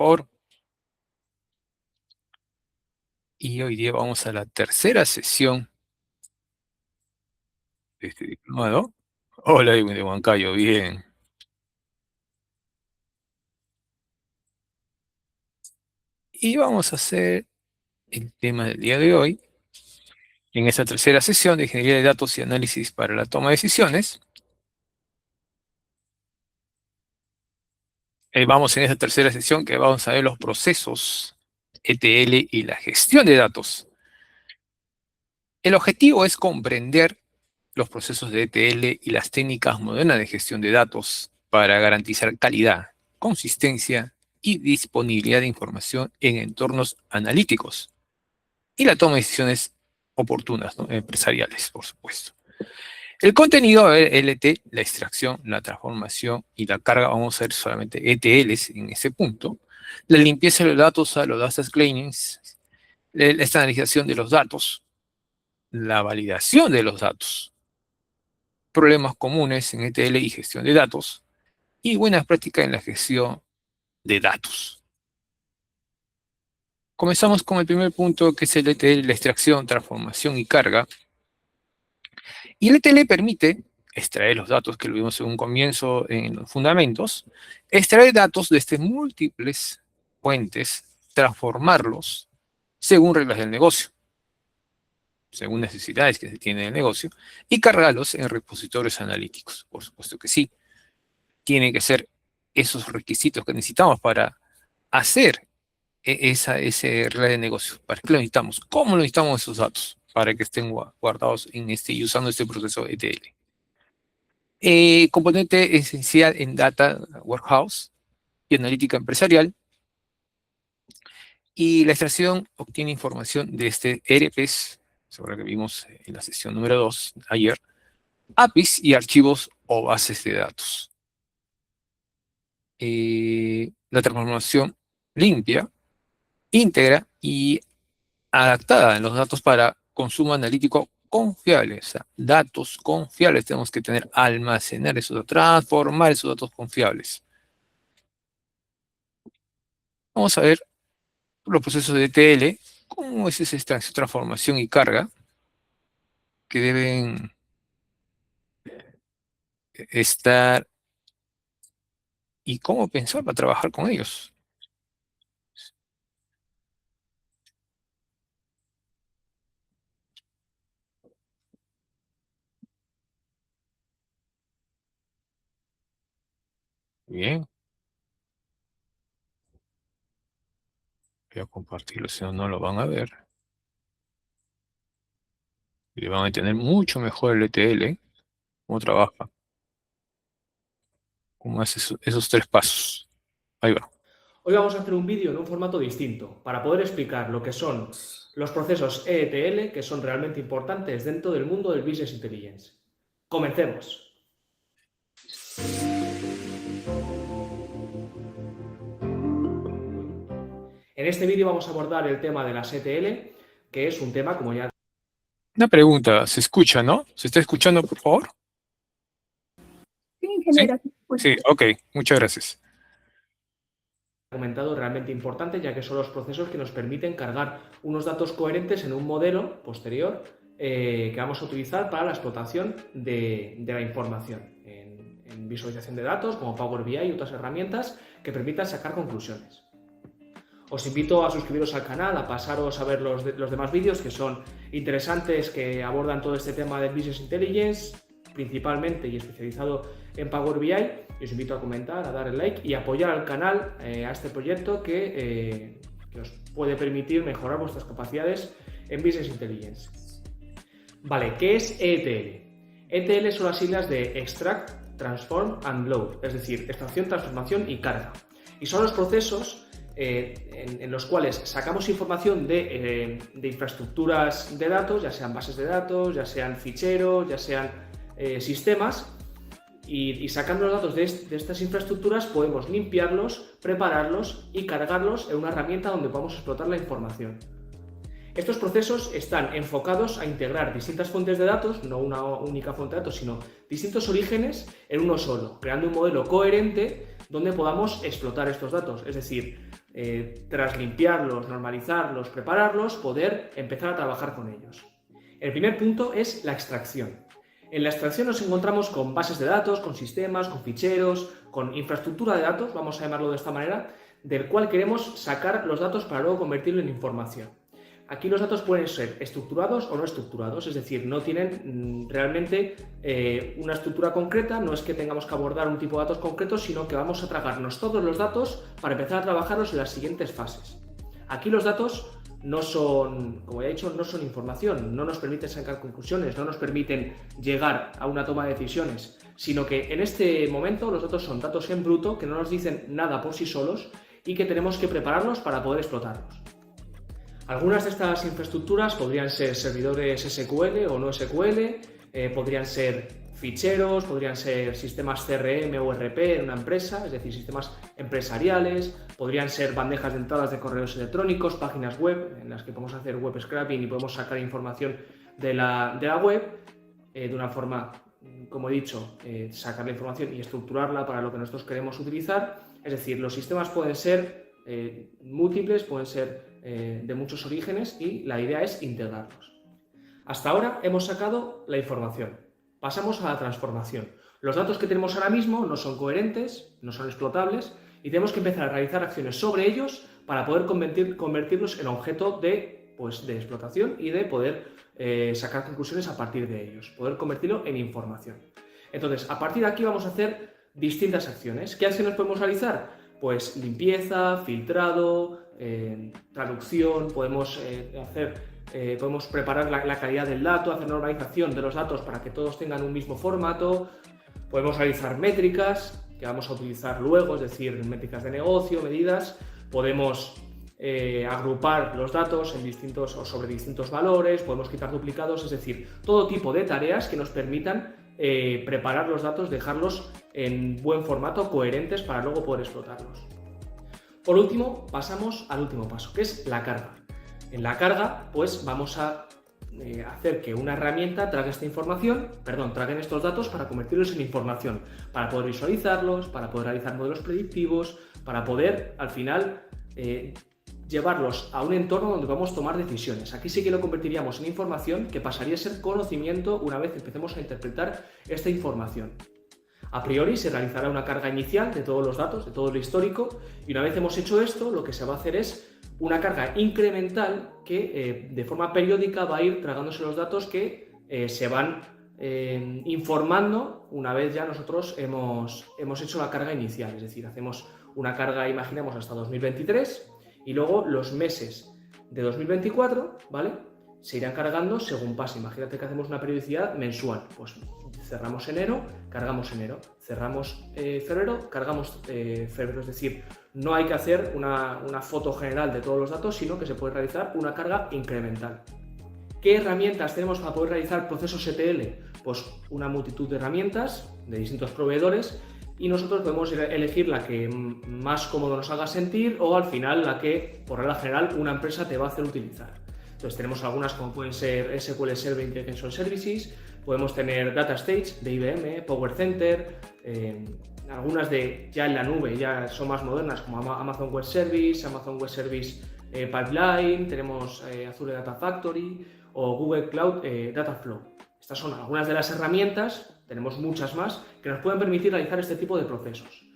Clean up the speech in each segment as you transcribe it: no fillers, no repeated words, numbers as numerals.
Por. Y hoy día vamos a la tercera sesión de este diplomado. Hola, Edwin de Huancayo, bien. Y vamos a hacer el tema del día de hoy. En esta tercera sesión de Ingeniería de Datos y Análisis para la Toma de Decisiones, vamos en esta tercera sesión que vamos a ver los procesos ETL y la gestión de datos. El objetivo es comprender los procesos de ETL y las técnicas modernas de gestión de datos para garantizar calidad, consistencia y disponibilidad de información en entornos analíticos y la toma de decisiones oportunas, ¿no? Empresariales, por supuesto. El contenido, a ver, LT, la extracción, la transformación y la carga, vamos a ver solamente ETLs en ese punto. La limpieza de los datos a los data cleanings, la estandarización de los datos, la validación de los datos, problemas comunes en ETL y gestión de datos, y buenas prácticas en la gestión de datos. Comenzamos con el primer punto, que es el ETL, la extracción, transformación y carga. Y el ETL permite extraer los datos que lo vimos en un comienzo en los fundamentos, extraer datos desde múltiples fuentes, transformarlos según reglas del negocio, según necesidades que se tiene el negocio, y cargarlos en repositorios analíticos. Por supuesto que sí, tienen que ser esos requisitos que necesitamos para hacer ese regla de negocio. ¿Para qué lo necesitamos? ¿Cómo lo necesitamos esos datos? Para que estén guardados en este y usando este proceso ETL. Componente esencial en Data Warehouse y analítica empresarial. Y la extracción obtiene información de este ERPs, sobre lo que vimos en la sesión número 2 ayer, APIs y archivos o bases de datos. La transformación limpia, íntegra y adaptada en los datos para consumo analítico confiable. O sea, datos confiables tenemos que tener, almacenar esos datos, transformar esos datos confiables. Vamos a ver los procesos de ETL, cómo es esa extracción, transformación y carga que deben estar y cómo pensar para trabajar con ellos. Bien, voy a compartirlo, si no, no lo van a ver. Y van a entender mucho mejor el ETL, cómo trabaja, cómo hace esos tres pasos. Ahí va. Hoy vamos a hacer un vídeo en un formato distinto para poder explicar lo que son los procesos ETL que son realmente importantes dentro del mundo del Business Intelligence. Comencemos. En este vídeo vamos a abordar el tema de las ETL, que es un tema, como ya... Una pregunta, ¿se escucha, no? ¿Se está escuchando, por favor? Sí, ingeniero, ¿Sí? se escucha. Sí, ok, muchas gracias. comentado realmente importante, ya que son los procesos que nos permiten cargar unos datos coherentes en un modelo posterior que vamos a utilizar para la explotación de la información en visualización de datos como Power BI y otras herramientas que permitan sacar conclusiones. Os invito a suscribiros al canal, a pasaros a ver los demás vídeos que son interesantes, que abordan todo este tema de Business Intelligence, principalmente y especializado en Power BI. Y os invito a comentar, a dar el like y apoyar al canal, a este proyecto que os puede permitir mejorar vuestras capacidades en Business Intelligence. Vale, ¿qué es ETL? ETL son las siglas de Extract, Transform and Load, es decir, extracción, transformación y carga. Y son los procesos en los cuales sacamos información de infraestructuras de datos, ya sean bases de datos, ya sean ficheros, ya sean sistemas, y sacando los datos de estas infraestructuras podemos limpiarlos, prepararlos y cargarlos en una herramienta donde podamos explotar la información. Estos procesos están enfocados a integrar distintas fuentes de datos, no una única fuente de datos, sino distintos orígenes en uno solo, creando un modelo coherente donde podamos explotar estos datos. Es decir, tras limpiarlos, normalizarlos, prepararlos, poder empezar a trabajar con ellos. El primer punto es la extracción. En la extracción nos encontramos con bases de datos, con sistemas, con ficheros, con infraestructura de datos, vamos a llamarlo de esta manera, del cual queremos sacar los datos para luego convertirlo en información. Aquí los datos pueden ser estructurados o no estructurados, es decir, no tienen realmente una estructura concreta, no es que tengamos que abordar un tipo de datos concretos, sino que vamos a tragarnos todos los datos para empezar a trabajarlos en las siguientes fases. Aquí los datos no son, como ya he dicho, no son información, no nos permiten sacar conclusiones, no nos permiten llegar a una toma de decisiones, sino que en este momento los datos son datos en bruto que no nos dicen nada por sí solos y que tenemos que prepararlos para poder explotarlos. Algunas de estas infraestructuras podrían ser servidores SQL o no SQL, podrían ser ficheros, podrían ser sistemas CRM o ERP en una empresa, es decir, sistemas empresariales, podrían ser bandejas de entradas de correos electrónicos, páginas web en las que podemos hacer web scraping y podemos sacar información de la web de una forma, como he dicho, sacar la información y estructurarla para lo que nosotros queremos utilizar. Es decir, los sistemas pueden ser múltiples, pueden ser de muchos orígenes y la idea es integrarlos. Hasta ahora hemos sacado la información. Pasamos a la transformación. Los datos que tenemos ahora mismo no son coherentes, no son explotables y tenemos que empezar a realizar acciones sobre ellos para poder convertirlos en objeto de explotación y de poder sacar conclusiones a partir de ellos, poder convertirlo en información. Entonces, a partir de aquí vamos a hacer distintas acciones. ¿Qué acciones podemos realizar? Pues limpieza, filtrado, traducción, podemos preparar la calidad del dato, hacer normalización de los datos para que todos tengan un mismo formato, podemos realizar métricas que vamos a utilizar luego, es decir, métricas de negocio, medidas, podemos agrupar los datos sobre distintos valores, podemos quitar duplicados, es decir, todo tipo de tareas que nos permitan preparar los datos, dejarlos en buen formato, coherentes para luego poder explotarlos. Por último, pasamos al último paso, que es la carga. En la carga, pues vamos a hacer que una herramienta trague traguen estos datos para convertirlos en información, para poder visualizarlos, para poder realizar modelos predictivos, para poder, al final, llevarlos a un entorno donde vamos a tomar decisiones. Aquí sí que lo convertiríamos en información que pasaría a ser conocimiento una vez empecemos a interpretar esta información. A priori se realizará una carga inicial de todos los datos, de todo el histórico, y una vez hemos hecho esto, lo que se va a hacer es una carga incremental que de forma periódica va a ir tragándose los datos que se van informando una vez ya nosotros hemos hecho la carga inicial. Es decir, hacemos una carga, imaginemos, hasta 2023 y luego los meses de 2024, ¿vale?, se irán cargando según pase. Imagínate que hacemos una periodicidad mensual, pues cerramos enero, cargamos enero, cerramos febrero, cargamos febrero. Es decir, no hay que hacer una foto general de todos los datos, sino que se puede realizar una carga incremental. ¿Qué herramientas tenemos para poder realizar procesos ETL? Pues una multitud de herramientas de distintos proveedores y nosotros podemos elegir la que más cómodo nos haga sentir o al final la que, por regla general, una empresa te va a hacer utilizar. Entonces tenemos algunas como pueden ser SQL Server Integration Services, podemos tener DataStage de IBM, Power Center, algunas ya en la nube, ya son más modernas como Amazon Web Service, Amazon Web Service Pipeline, tenemos Azure Data Factory o Google Cloud Data Flow. Estas son algunas de las herramientas, tenemos muchas más, que nos pueden permitir realizar este tipo de procesos.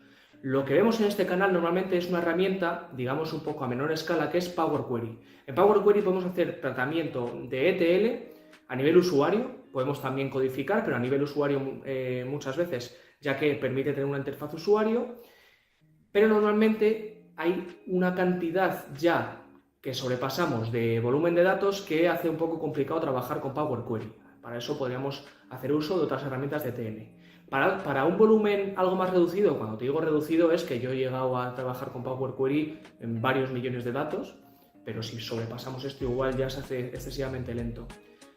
Lo que vemos en este canal normalmente es una herramienta, digamos un poco a menor escala, que es Power Query. En Power Query podemos hacer tratamiento de ETL a nivel usuario, podemos también codificar, pero a nivel usuario muchas veces, ya que permite tener una interfaz usuario, pero normalmente hay una cantidad ya que sobrepasamos de volumen de datos que hace un poco complicado trabajar con Power Query. Para eso podríamos hacer uso de otras herramientas de ETL. Para un volumen algo más reducido, cuando te digo reducido es que yo he llegado a trabajar con Power Query en varios millones de datos, pero si sobrepasamos esto igual ya se hace excesivamente lento.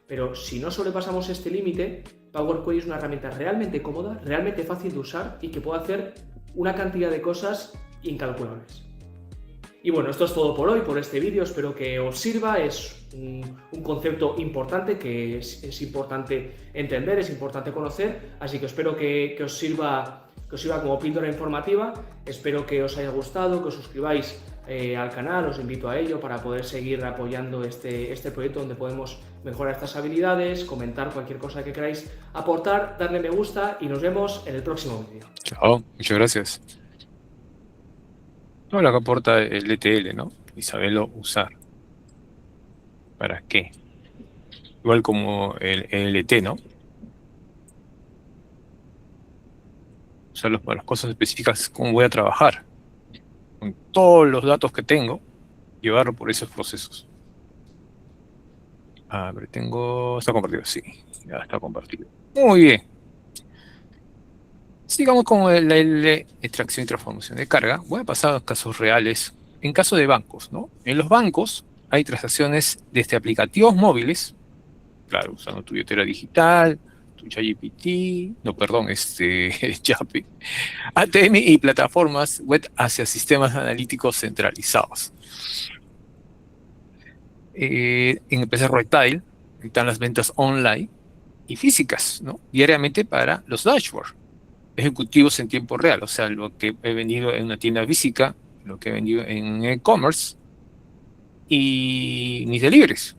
Pero si no sobrepasamos este límite, Power Query es una herramienta realmente cómoda, realmente fácil de usar y que puede hacer una cantidad de cosas incalculables. Y bueno, esto es todo por hoy, por este vídeo, espero que os sirva, es un concepto importante que es importante entender, es importante conocer, así que espero que os sirva como píldora informativa, espero que os haya gustado, que os suscribáis al canal, os invito a ello para poder seguir apoyando este proyecto donde podemos mejorar estas habilidades, comentar cualquier cosa que queráis aportar, darle me gusta y nos vemos en el próximo vídeo. Chao, muchas gracias. Todo lo que aporta el ETL, ¿no? Y saberlo usar. ¿Para qué? Igual como el LT, ¿no? Usarlos para las cosas específicas, cómo voy a trabajar. Con todos los datos que tengo, llevarlo por esos procesos. Ah, pero está compartido, sí. Ya está compartido. Muy bien. Sigamos con la extracción y transformación de carga. Voy a pasar a casos reales. En caso de bancos, ¿no? En los bancos hay transacciones desde aplicativos móviles, claro, usando tu billetera digital, tu ChatGPT, no, perdón, Yape, ATM y plataformas web hacia sistemas analíticos centralizados. En empresas retail están las ventas online y físicas, ¿no? Diariamente para los dashboards ejecutivos en tiempo real, o sea, lo que he vendido en una tienda física, lo que he vendido en e-commerce y mis deliveries.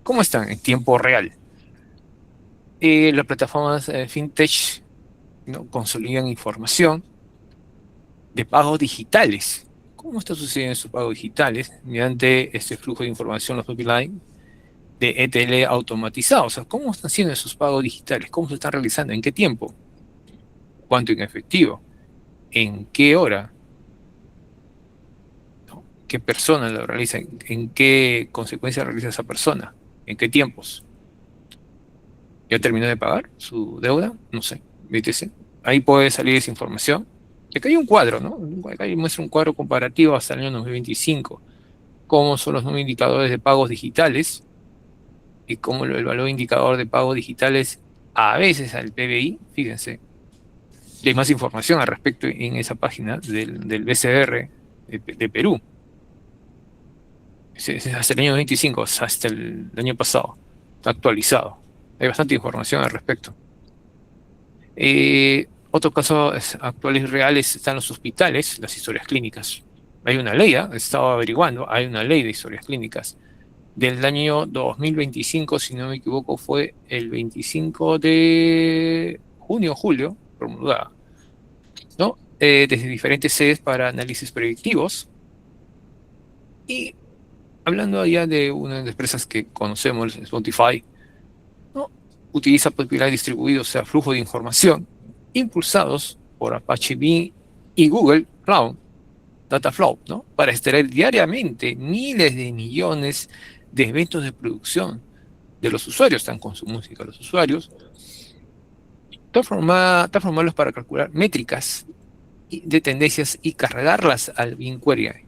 ¿Cómo están? En tiempo real. Las plataformas fintech, ¿no? Consolidan información de pagos digitales. ¿Cómo está sucediendo esos pagos digitales? Mediante este flujo de información, los pipelines de ETL automatizados. O sea, ¿cómo están haciendo esos pagos digitales? ¿Cómo se están realizando? ¿En qué tiempo? ¿Cuánto en efectivo? ¿En qué hora? ¿No? ¿Qué persona lo realiza? ¿En qué consecuencia realiza esa persona? ¿En qué tiempos? ¿Ya terminó de pagar su deuda? No sé, BTC. Ahí puede salir esa información. Y acá hay un cuadro, ¿no? Acá muestra un cuadro comparativo hasta el año 2025. Cómo son los nuevos indicadores de pagos digitales y cómo el valor indicador de pagos digitales a veces al PBI, fíjense. Y hay más información al respecto en esa página del BCR de Perú. Es hasta el año 25, hasta el año pasado. Está actualizado. Hay bastante información al respecto. Otro caso actual y reales están los hospitales, las historias clínicas. Hay una ley, estaba averiguando, hay una ley de historias clínicas del año 2025, si no me equivoco, fue el 25 de junio o julio, promulgada, ¿no? Desde diferentes sedes para análisis predictivos. Y hablando allá de una de las empresas que conocemos, Spotify, ¿no? Utiliza pipeline distribuidos, o sea, flujo de información, impulsados por Apache Beam y Google Cloud, Dataflow, ¿no? Para extraer diariamente miles de millones de eventos de producción de los usuarios, están con su música los usuarios, transformarlos para calcular métricas de tendencias y cargarlas al BigQuery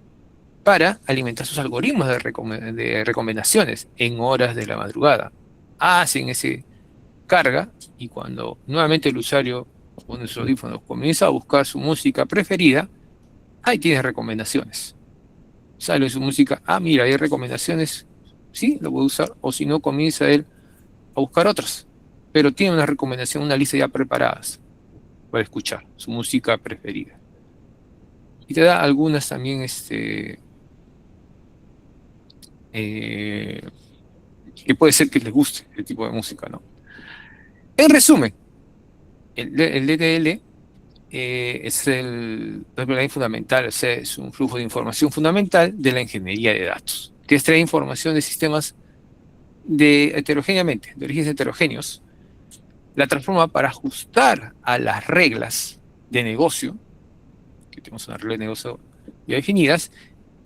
para alimentar sus algoritmos de recomendaciones en horas de la madrugada. Hacen ese carga y cuando nuevamente el usuario pone sus audífonos, comienza a buscar su música preferida, ahí tienes recomendaciones. Sale su música, mira, hay recomendaciones, sí, lo voy a usar, o si no, comienza él a buscar otras. Pero tiene una recomendación, una lista ya preparadas para escuchar su música preferida. Y te da algunas también, que puede ser que les guste el tipo de música, ¿no? En resumen, el DDL es el pipeline fundamental, o sea, es un flujo de información fundamental de la ingeniería de datos, que extrae información de sistemas heterogéneamente, de orígenes heterogéneos, la transforma para ajustar a las reglas de negocio, que tenemos una regla de negocio ya definidas,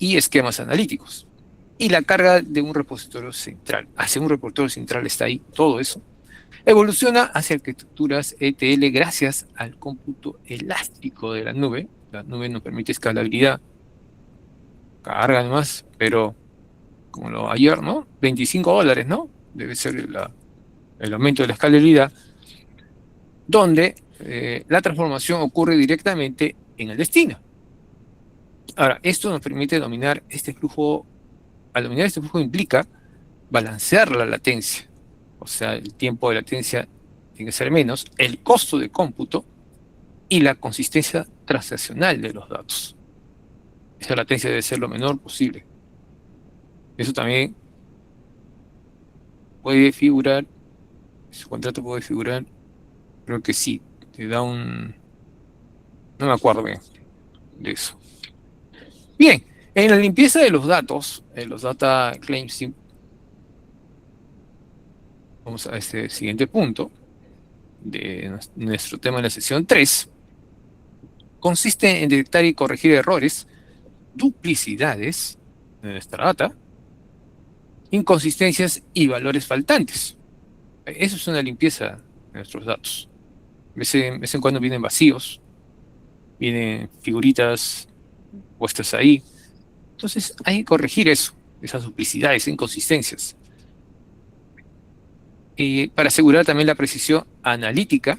y esquemas analíticos. Y la carga de un repositorio central. Hacia un repositorio central está ahí todo eso. Evoluciona hacia arquitecturas ETL gracias al cómputo elástico de la nube. La nube nos permite escalabilidad, carga además, pero como lo ayer, ¿no? $25, ¿no? Debe ser el aumento de la escalabilidad, donde la transformación ocurre directamente en el destino. Ahora, esto nos permite dominar este flujo. Al dominar este flujo implica balancear la latencia, o sea, el tiempo de latencia tiene que ser menos, el costo de cómputo y la consistencia transaccional de los datos. esa latencia debe ser lo menor posible. Eso también puede figurar, su contrato puede figurar, creo que sí, te da un... No me acuerdo bien de eso. Bien, en la limpieza de los datos, en los data claims, vamos a este siguiente punto de nuestro tema en la sesión 3, consiste en detectar y corregir errores, duplicidades de nuestra data, inconsistencias y valores faltantes. Eso es una limpieza de nuestros datos. De vez en cuando vienen vacíos, vienen figuritas puestas ahí. Entonces hay que corregir eso, esas duplicidades, inconsistencias. Para asegurar también la precisión analítica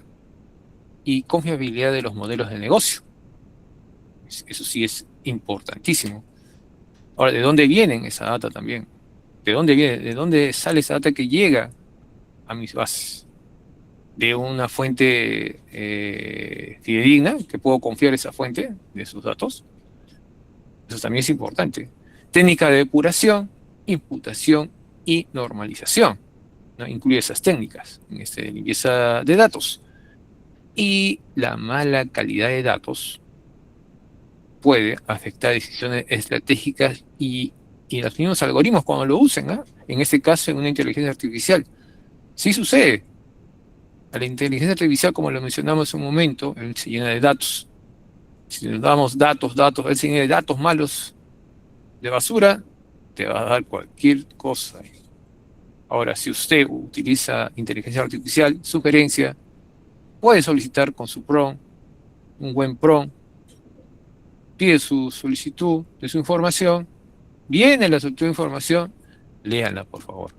y confiabilidad de los modelos de negocio. Eso sí es importantísimo. Ahora, ¿de dónde viene esa data también? ¿De dónde viene? ¿De dónde sale esa data que llega a mis bases? ¿De una fuente fidedigna, que puedo confiar esa fuente de esos datos? Eso también es importante. Técnica de depuración, imputación y normalización, ¿no? Incluye esas técnicas en limpieza de datos. Y la mala calidad de datos puede afectar decisiones estratégicas y los mismos algoritmos cuando lo usen, ¿eh? En este caso, en una inteligencia artificial. Sí sucede. A la inteligencia artificial, como lo mencionamos hace un momento, él se llena de datos. Si le damos datos, él se llena de datos malos de basura, te va a dar cualquier cosa. Ahora, si usted utiliza inteligencia artificial, sugerencia, puede solicitar con su prompt, un buen prompt, pide su solicitud de su información, viene la solicitud de información, léanla, por favor.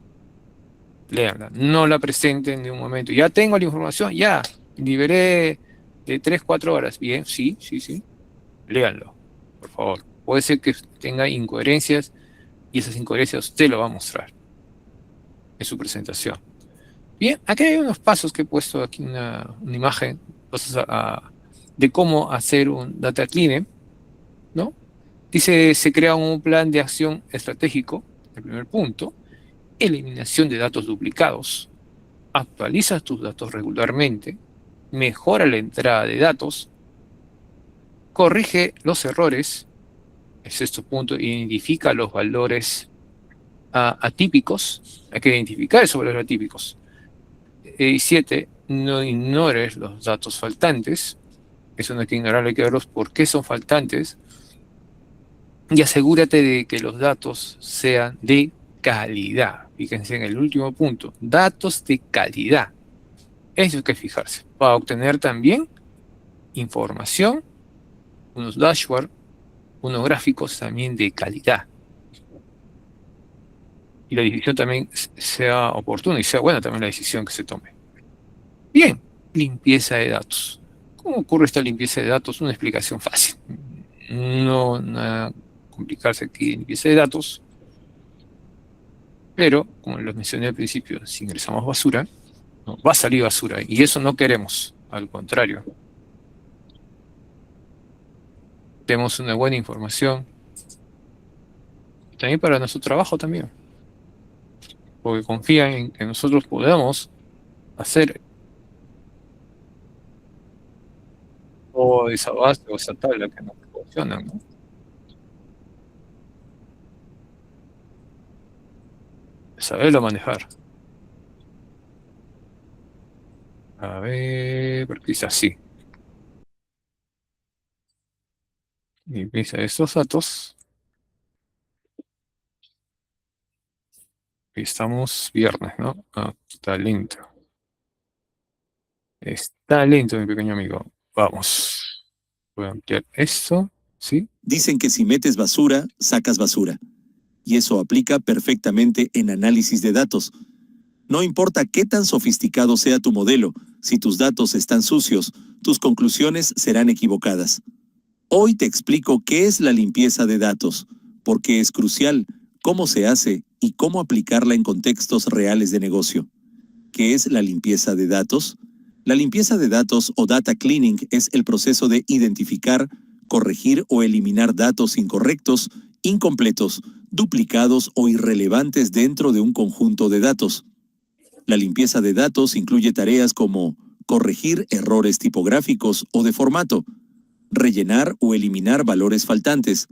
Léanla, no la presenten de un momento. Ya tengo la información, ya, liberé de 3, 4 horas. Bien, sí. Léanlo, por favor. Puede ser que tenga incoherencias y esas incoherencias usted lo va a mostrar en su presentación. Bien, aquí hay unos pasos que he puesto aquí una imagen de cómo hacer un data cleaning, ¿no? Dice, se crea un plan de acción estratégico, el primer punto, eliminación de datos duplicados, actualiza tus datos regularmente, mejora la entrada de datos, corrige los errores, el sexto punto, identifica los valores atípicos, hay que identificar esos valores atípicos. Y 7, no ignores los datos faltantes, eso no hay que ignorarlo, hay que verlos por qué son faltantes, y asegúrate de que los datos sean de calidad. Fíjense en el último punto, datos de calidad. Eso hay que fijarse, para obtener también información, unos dashboards, unos gráficos también de calidad. Y la decisión también sea oportuna y sea buena también la decisión que se tome. Bien, limpieza de datos. ¿Cómo ocurre esta limpieza de datos? Una explicación fácil. No nada complicarse aquí de limpieza de datos, pero como les mencioné al principio, si ingresamos basura, no, va a salir basura y eso no queremos, al contrario. Tenemos una buena información, también para nuestro trabajo también, porque confían en que nosotros podamos hacer toda esa base o esa tabla que nos funciona, ¿no? Saberlo manejar. A ver, porque quizás así. Limpieza de estos datos. Estamos viernes, ¿no? Ah, está lento. Está lento, mi pequeño amigo. Vamos. Voy a ampliar esto, ¿sí? Dicen que si metes basura, sacas basura. Y eso aplica perfectamente en análisis de datos. No importa qué tan sofisticado sea tu modelo, si tus datos están sucios, tus conclusiones serán equivocadas. Hoy te explico qué es la limpieza de datos, por qué es crucial, cómo se hace y cómo aplicarla en contextos reales de negocio. ¿Qué es la limpieza de datos? La limpieza de datos o data cleaning es el proceso de identificar, corregir o eliminar datos incorrectos, incompletos, duplicados o irrelevantes dentro de un conjunto de datos. La limpieza de datos incluye tareas como corregir errores tipográficos o de formato, rellenar o eliminar valores faltantes,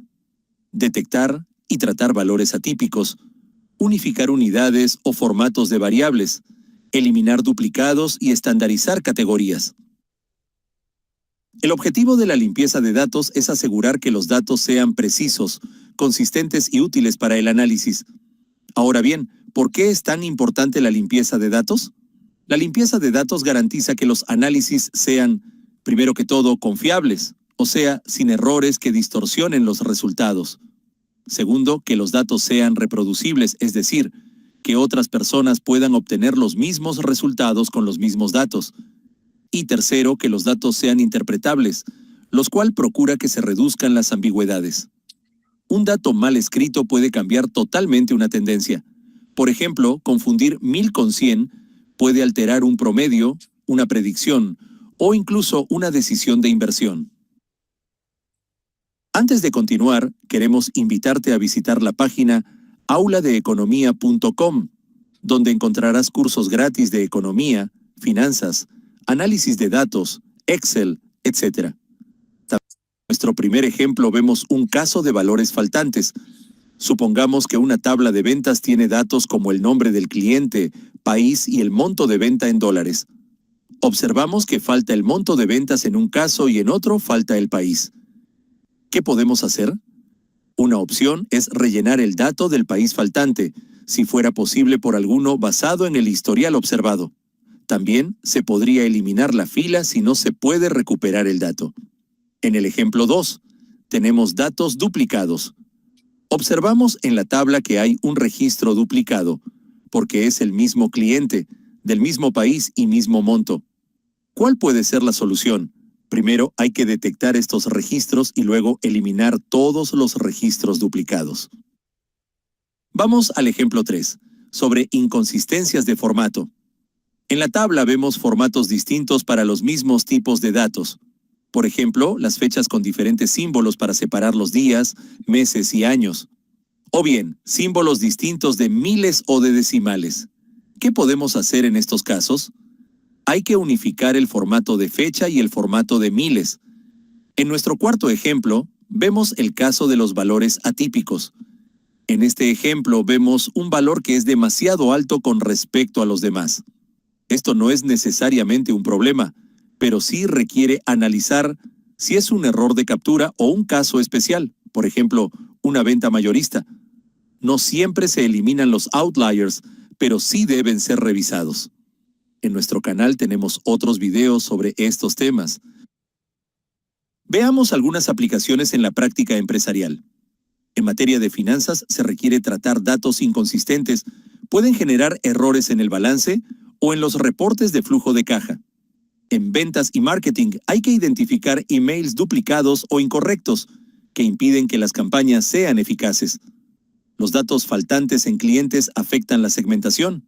detectar y tratar valores atípicos, unificar unidades o formatos de variables, eliminar duplicados y estandarizar categorías. El objetivo de la limpieza de datos es asegurar que los datos sean precisos, consistentes y útiles para el análisis. Ahora bien, ¿por qué es tan importante la limpieza de datos? La limpieza de datos garantiza que los análisis sean, primero que todo, confiables, o sea, sin errores que distorsionen los resultados. Segundo, que los datos sean reproducibles, es decir, que otras personas puedan obtener los mismos resultados con los mismos datos. Y tercero, que los datos sean interpretables, lo cual procura que se reduzcan las ambigüedades. Un dato mal escrito puede cambiar totalmente una tendencia. Por ejemplo, confundir 1000 con 100 puede alterar un promedio, una predicción o incluso una decisión de inversión. Antes de continuar, queremos invitarte a visitar la página auladeeconomía.com, donde encontrarás cursos gratis de economía, finanzas, análisis de datos, Excel, etc. En nuestro primer ejemplo vemos un caso de valores faltantes. Supongamos que una tabla de ventas tiene datos como el nombre del cliente, país y el monto de venta en dólares. Observamos que falta el monto de ventas en un caso y en otro falta el país. ¿Qué podemos hacer? Una opción es rellenar el dato del país faltante, si fuera posible por alguno basado en el historial observado. También se podría eliminar la fila si no se puede recuperar el dato. En el ejemplo 2, tenemos datos duplicados. Observamos en la tabla que hay un registro duplicado, porque es el mismo cliente, del mismo país y mismo monto. ¿Cuál puede ser la solución? Primero hay que detectar estos registros y luego eliminar todos los registros duplicados. Vamos al ejemplo 3, sobre inconsistencias de formato. En la tabla vemos formatos distintos para los mismos tipos de datos. Por ejemplo, las fechas con diferentes símbolos para separar los días, meses y años. O bien, símbolos distintos de miles o de decimales. ¿Qué podemos hacer en estos casos? Hay que unificar el formato de fecha y el formato de miles. En nuestro cuarto ejemplo, vemos el caso de los valores atípicos. En este ejemplo vemos un valor que es demasiado alto con respecto a los demás. Esto no es necesariamente un problema, pero sí requiere analizar si es un error de captura o un caso especial, por ejemplo, una venta mayorista. No siempre se eliminan los outliers, pero sí deben ser revisados. En nuestro canal tenemos otros videos sobre estos temas. Veamos algunas aplicaciones en la práctica empresarial. En materia de finanzas se requiere tratar datos inconsistentes, pueden generar errores en el balance o en los reportes de flujo de caja. En ventas y marketing hay que identificar emails duplicados o incorrectos que impiden que las campañas sean eficaces. Los datos faltantes en clientes afectan la segmentación.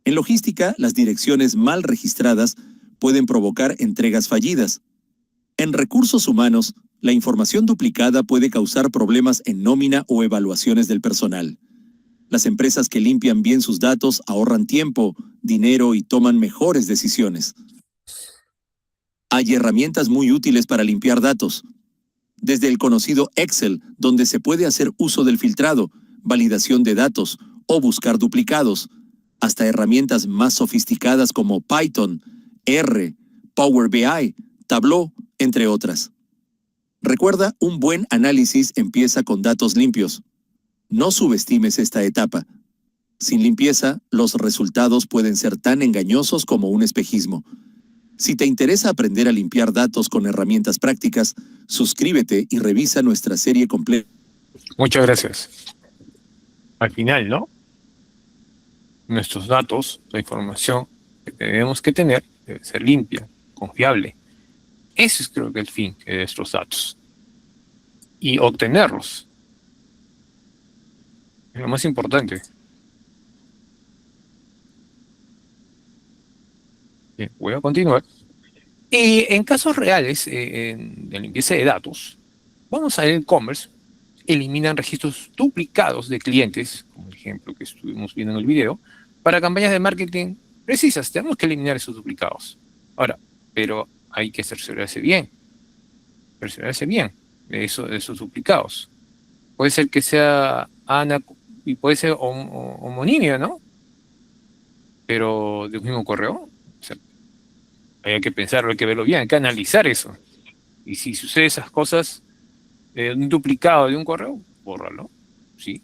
En logística, las direcciones mal registradas pueden provocar entregas fallidas. En recursos humanos, la información duplicada puede causar problemas en nómina o evaluaciones del personal. Las empresas que limpian bien sus datos ahorran tiempo, dinero y toman mejores decisiones. Hay herramientas muy útiles para limpiar datos. Desde el conocido Excel, donde se puede hacer uso del filtrado, validación de datos o buscar duplicados, hasta herramientas más sofisticadas como Python, R, Power BI, Tableau, entre otras. Recuerda, un buen análisis empieza con datos limpios. No subestimes esta etapa. Sin limpieza, los resultados pueden ser tan engañosos como un espejismo. Si te interesa aprender a limpiar datos con herramientas prácticas, suscríbete y revisa nuestra serie completa. Muchas gracias. Al final, ¿no? Nuestros datos, la información que tenemos que tener, debe ser limpia, confiable. Ese es, creo que, el fin de nuestros datos. Y obtenerlos. Es lo más importante. Bien, voy a continuar. En casos reales de limpieza de datos, vamos al e-commerce, eliminan registros duplicados de clientes, como el ejemplo que estuvimos viendo en el video, para campañas de marketing precisas. Tenemos que eliminar esos duplicados. Ahora, pero hay que cerciorarse bien de esos duplicados. Puede ser que sea Ana y puede ser homonimia, ¿no? Pero de un mismo correo. O sea, hay que pensarlo, hay que verlo bien, hay que analizar eso. Y si sucede esas cosas, un duplicado de un correo, bórralo, sí.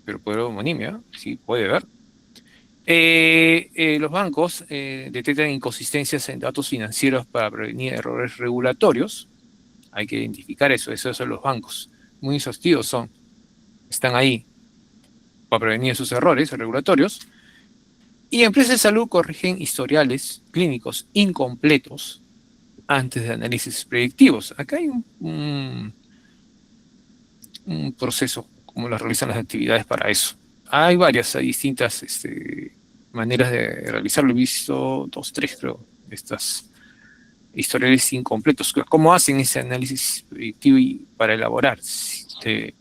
Pero puede haber homonimia, sí, puede haber. Los bancos detectan inconsistencias en datos financieros para prevenir errores regulatorios. Hay que identificar eso, esos son los bancos. Muy exhaustivos son, están ahí para prevenir esos errores regulatorios. Y empresas de salud corrigen historiales clínicos incompletos antes de análisis predictivos. Acá hay un proceso, como lo realizan las actividades para eso. Hay distintas maneras de realizarlo. He visto 2, 3, creo, estas historiales incompletos. ¿Cómo hacen ese análisis predictivo y para elaborar si se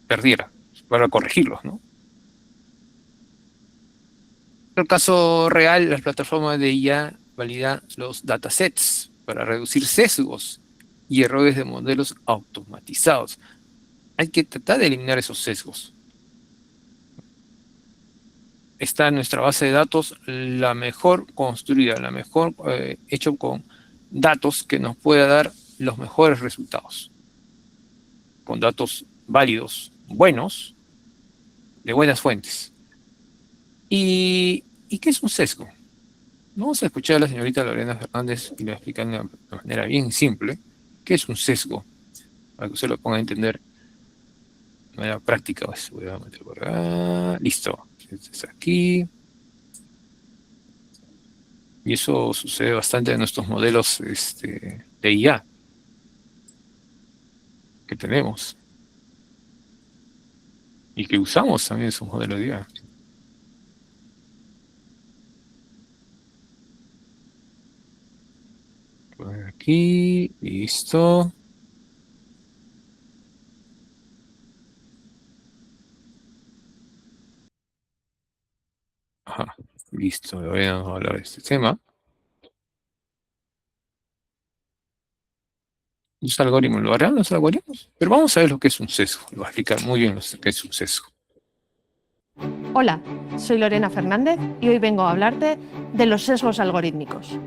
perdiera, para corregirlos, ¿no? En el caso real, las plataformas de IA validan los datasets para reducir sesgos y errores de modelos automatizados. Hay que tratar de eliminar esos sesgos. Está en nuestra base de datos la mejor construida, la mejor hecho con datos que nos pueda dar los mejores resultados. Con datos válidos, buenos, de buenas fuentes. ¿Y qué es un sesgo? Vamos a escuchar a la señorita Lorena Fernández y le voy a explicar de una manera bien simple qué es un sesgo, para que usted lo ponga a entender de manera práctica. Pues voy a meter por acá. Listo. Este es aquí. Y eso sucede bastante en nuestros modelos de IA que tenemos y que usamos también esos modelos de IA. Por aquí, listo. Ajá, listo. Voy a hablar de este tema. Los algoritmos, ¿lo harán los algoritmos? Pero vamos a ver lo que es un sesgo. Lo voy a explicar muy bien lo que es un sesgo. Hola, soy Lorena Fernández y hoy vengo a hablarte de los sesgos algorítmicos.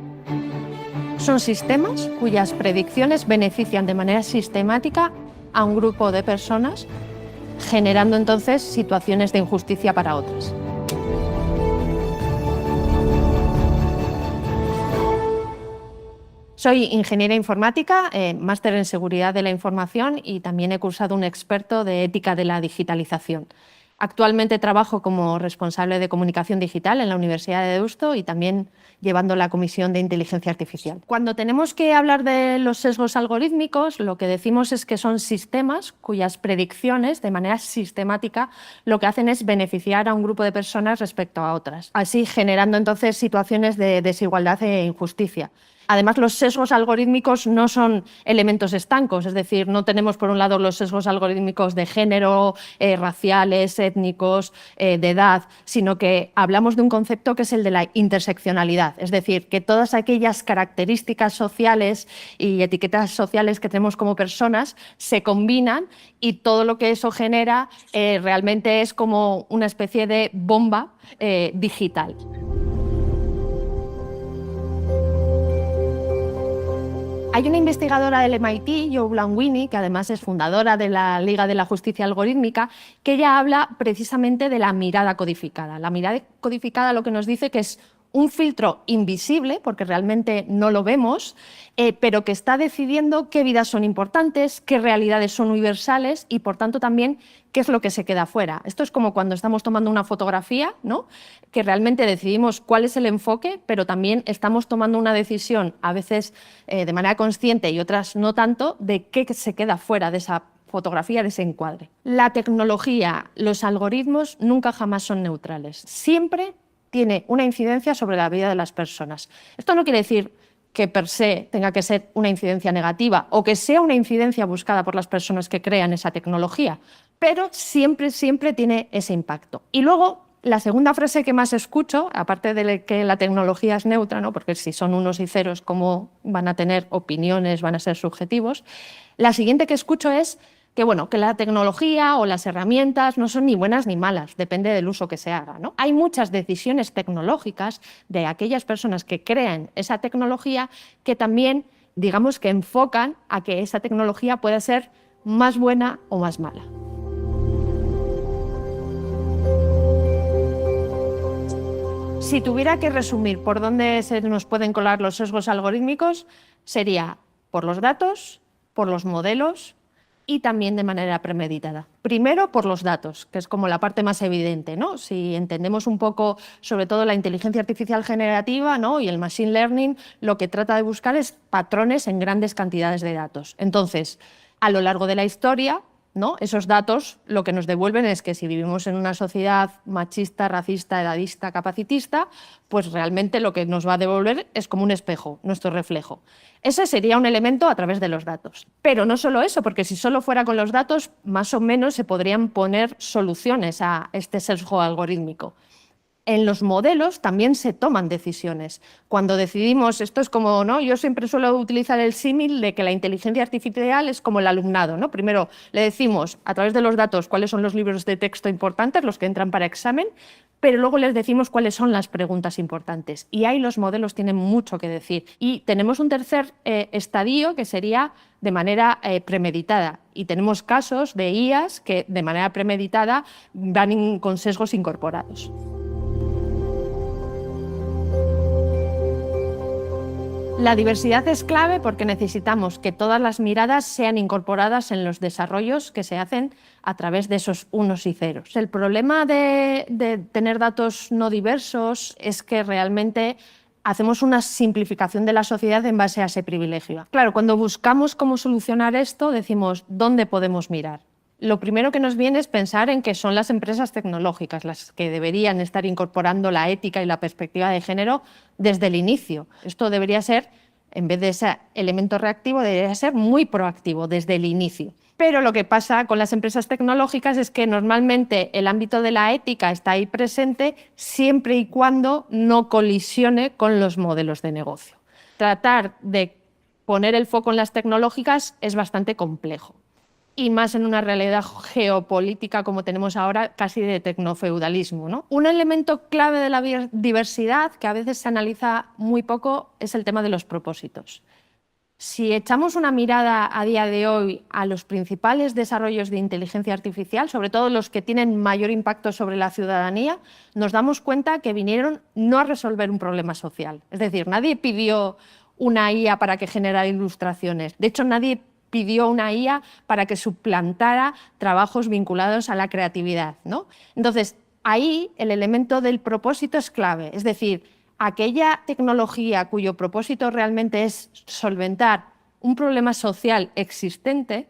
Son sistemas cuyas predicciones benefician de manera sistemática a un grupo de personas, generando entonces situaciones de injusticia para otras. Soy ingeniera informática, máster en seguridad de la información y también he cursado un experto de ética de la digitalización. Actualmente trabajo como responsable de comunicación digital en la Universidad de Deusto y también llevando la Comisión de Inteligencia Artificial. Cuando tenemos que hablar de los sesgos algorítmicos, lo que decimos es que son sistemas cuyas predicciones, de manera sistemática, lo que hacen es beneficiar a un grupo de personas respecto a otras, así generando entonces situaciones de desigualdad e injusticia. Además, los sesgos algorítmicos no son elementos estancos, es decir, no tenemos por un lado los sesgos algorítmicos de género, raciales, étnicos, de edad, sino que hablamos de un concepto que es el de la interseccionalidad, es decir, que todas aquellas características sociales y etiquetas sociales que tenemos como personas se combinan y todo lo que eso genera realmente es como una especie de bomba digital. Hay una investigadora del MIT, Jo Blanwini, que además es fundadora de la Liga de la Justicia Algorítmica, que ella habla precisamente de la mirada codificada. La mirada codificada lo que nos dice que es un filtro invisible, porque realmente no lo vemos, pero que está decidiendo qué vidas son importantes, qué realidades son universales y, por tanto, también qué es lo que se queda fuera. Esto es como cuando estamos tomando una fotografía, ¿no? Que realmente decidimos cuál es el enfoque, pero también estamos tomando una decisión, a veces de manera consciente y otras no tanto, de qué se queda fuera de esa fotografía, de ese encuadre. La tecnología, los algoritmos nunca jamás son neutrales. Siempre tiene una incidencia sobre la vida de las personas. Esto no quiere decir que per se tenga que ser una incidencia negativa o que sea una incidencia buscada por las personas que crean esa tecnología, pero siempre, siempre tiene ese impacto. Y luego, la segunda frase que más escucho, aparte de que la tecnología es neutra, ¿no? Porque si son unos y ceros, ¿cómo van a tener opiniones, van a ser subjetivos? La siguiente que escucho es que, bueno, que la tecnología o las herramientas no son ni buenas ni malas, depende del uso que se haga, ¿no? Hay muchas decisiones tecnológicas de aquellas personas que crean esa tecnología que también, digamos, que enfocan a que esa tecnología pueda ser más buena o más mala. Si tuviera que resumir por dónde se nos pueden colar los sesgos algorítmicos, sería por los datos, por los modelos y también de manera premeditada. Primero por los datos, que es como la parte más evidente, ¿no? Si entendemos un poco, sobre todo la inteligencia artificial generativa, ¿no? Y el machine learning, lo que trata de buscar es patrones en grandes cantidades de datos. Entonces, a lo largo de la historia, ¿no? Esos datos lo que nos devuelven es que si vivimos en una sociedad machista, racista, edadista, capacitista, pues realmente lo que nos va a devolver es como un espejo, nuestro reflejo. Ese sería un elemento a través de los datos. Pero no solo eso, porque si solo fuera con los datos, más o menos se podrían poner soluciones a este sesgo algorítmico. En los modelos también se toman decisiones. Cuando decidimos, esto es como, ¿no? Yo siempre suelo utilizar el símil de que la inteligencia artificial es como el alumnado, ¿no? Primero le decimos a través de los datos cuáles son los libros de texto importantes, los que entran para examen, pero luego les decimos cuáles son las preguntas importantes. Y ahí los modelos tienen mucho que decir. Y tenemos un tercer estadio que sería de manera premeditada. Y tenemos casos de IAs que de manera premeditada van con sesgos incorporados. La diversidad es clave porque necesitamos que todas las miradas sean incorporadas en los desarrollos que se hacen a través de esos unos y ceros. El problema de tener datos no diversos es que realmente hacemos una simplificación de la sociedad en base a ese privilegio. Claro, cuando buscamos cómo solucionar esto, decimos, ¿dónde podemos mirar? Lo primero que nos viene es pensar en que son las empresas tecnológicas las que deberían estar incorporando la ética y la perspectiva de género desde el inicio. Esto debería ser, en vez de ese elemento reactivo, debería ser muy proactivo desde el inicio. Pero lo que pasa con las empresas tecnológicas es que normalmente el ámbito de la ética está ahí presente siempre y cuando no colisione con los modelos de negocio. Tratar de poner el foco en las tecnológicas es bastante complejo. Y más en una realidad geopolítica como tenemos ahora, casi de tecnofeudalismo, ¿no? Un elemento clave de la diversidad, que a veces se analiza muy poco, es el tema de los propósitos. Si echamos una mirada a día de hoy a los principales desarrollos de inteligencia artificial, sobre todo los que tienen mayor impacto sobre la ciudadanía, nos damos cuenta que vinieron no a resolver un problema social. Es decir, nadie pidió una IA para que generara ilustraciones. De hecho, nadie pidió una IA para que suplantara trabajos vinculados a la creatividad, ¿no? Entonces, ahí el elemento del propósito es clave, es decir, aquella tecnología cuyo propósito realmente es solventar un problema social existente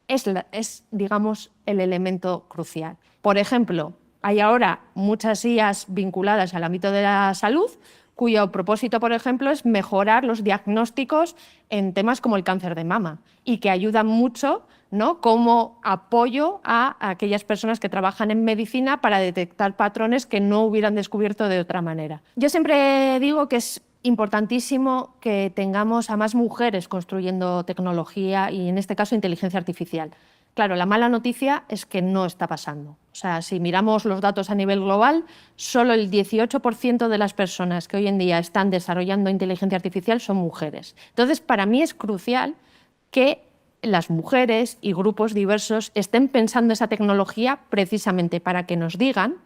es, digamos, el elemento crucial. Por ejemplo, hay ahora muchas IAs vinculadas al ámbito de la salud, cuyo propósito, por ejemplo, es mejorar los diagnósticos en temas como el cáncer de mama y que ayudan mucho, ¿no?, como apoyo a aquellas personas que trabajan en medicina para detectar patrones que no hubieran descubierto de otra manera. Yo siempre digo que es importantísimo que tengamos a más mujeres construyendo tecnología y, en este caso, inteligencia artificial. Claro, la mala noticia es que no está pasando. O sea, si miramos los datos a nivel global, solo el 18% de las personas que hoy en día están desarrollando inteligencia artificial son mujeres. Entonces, para mí es crucial que las mujeres y grupos diversos estén pensando esa tecnología precisamente para que nos digan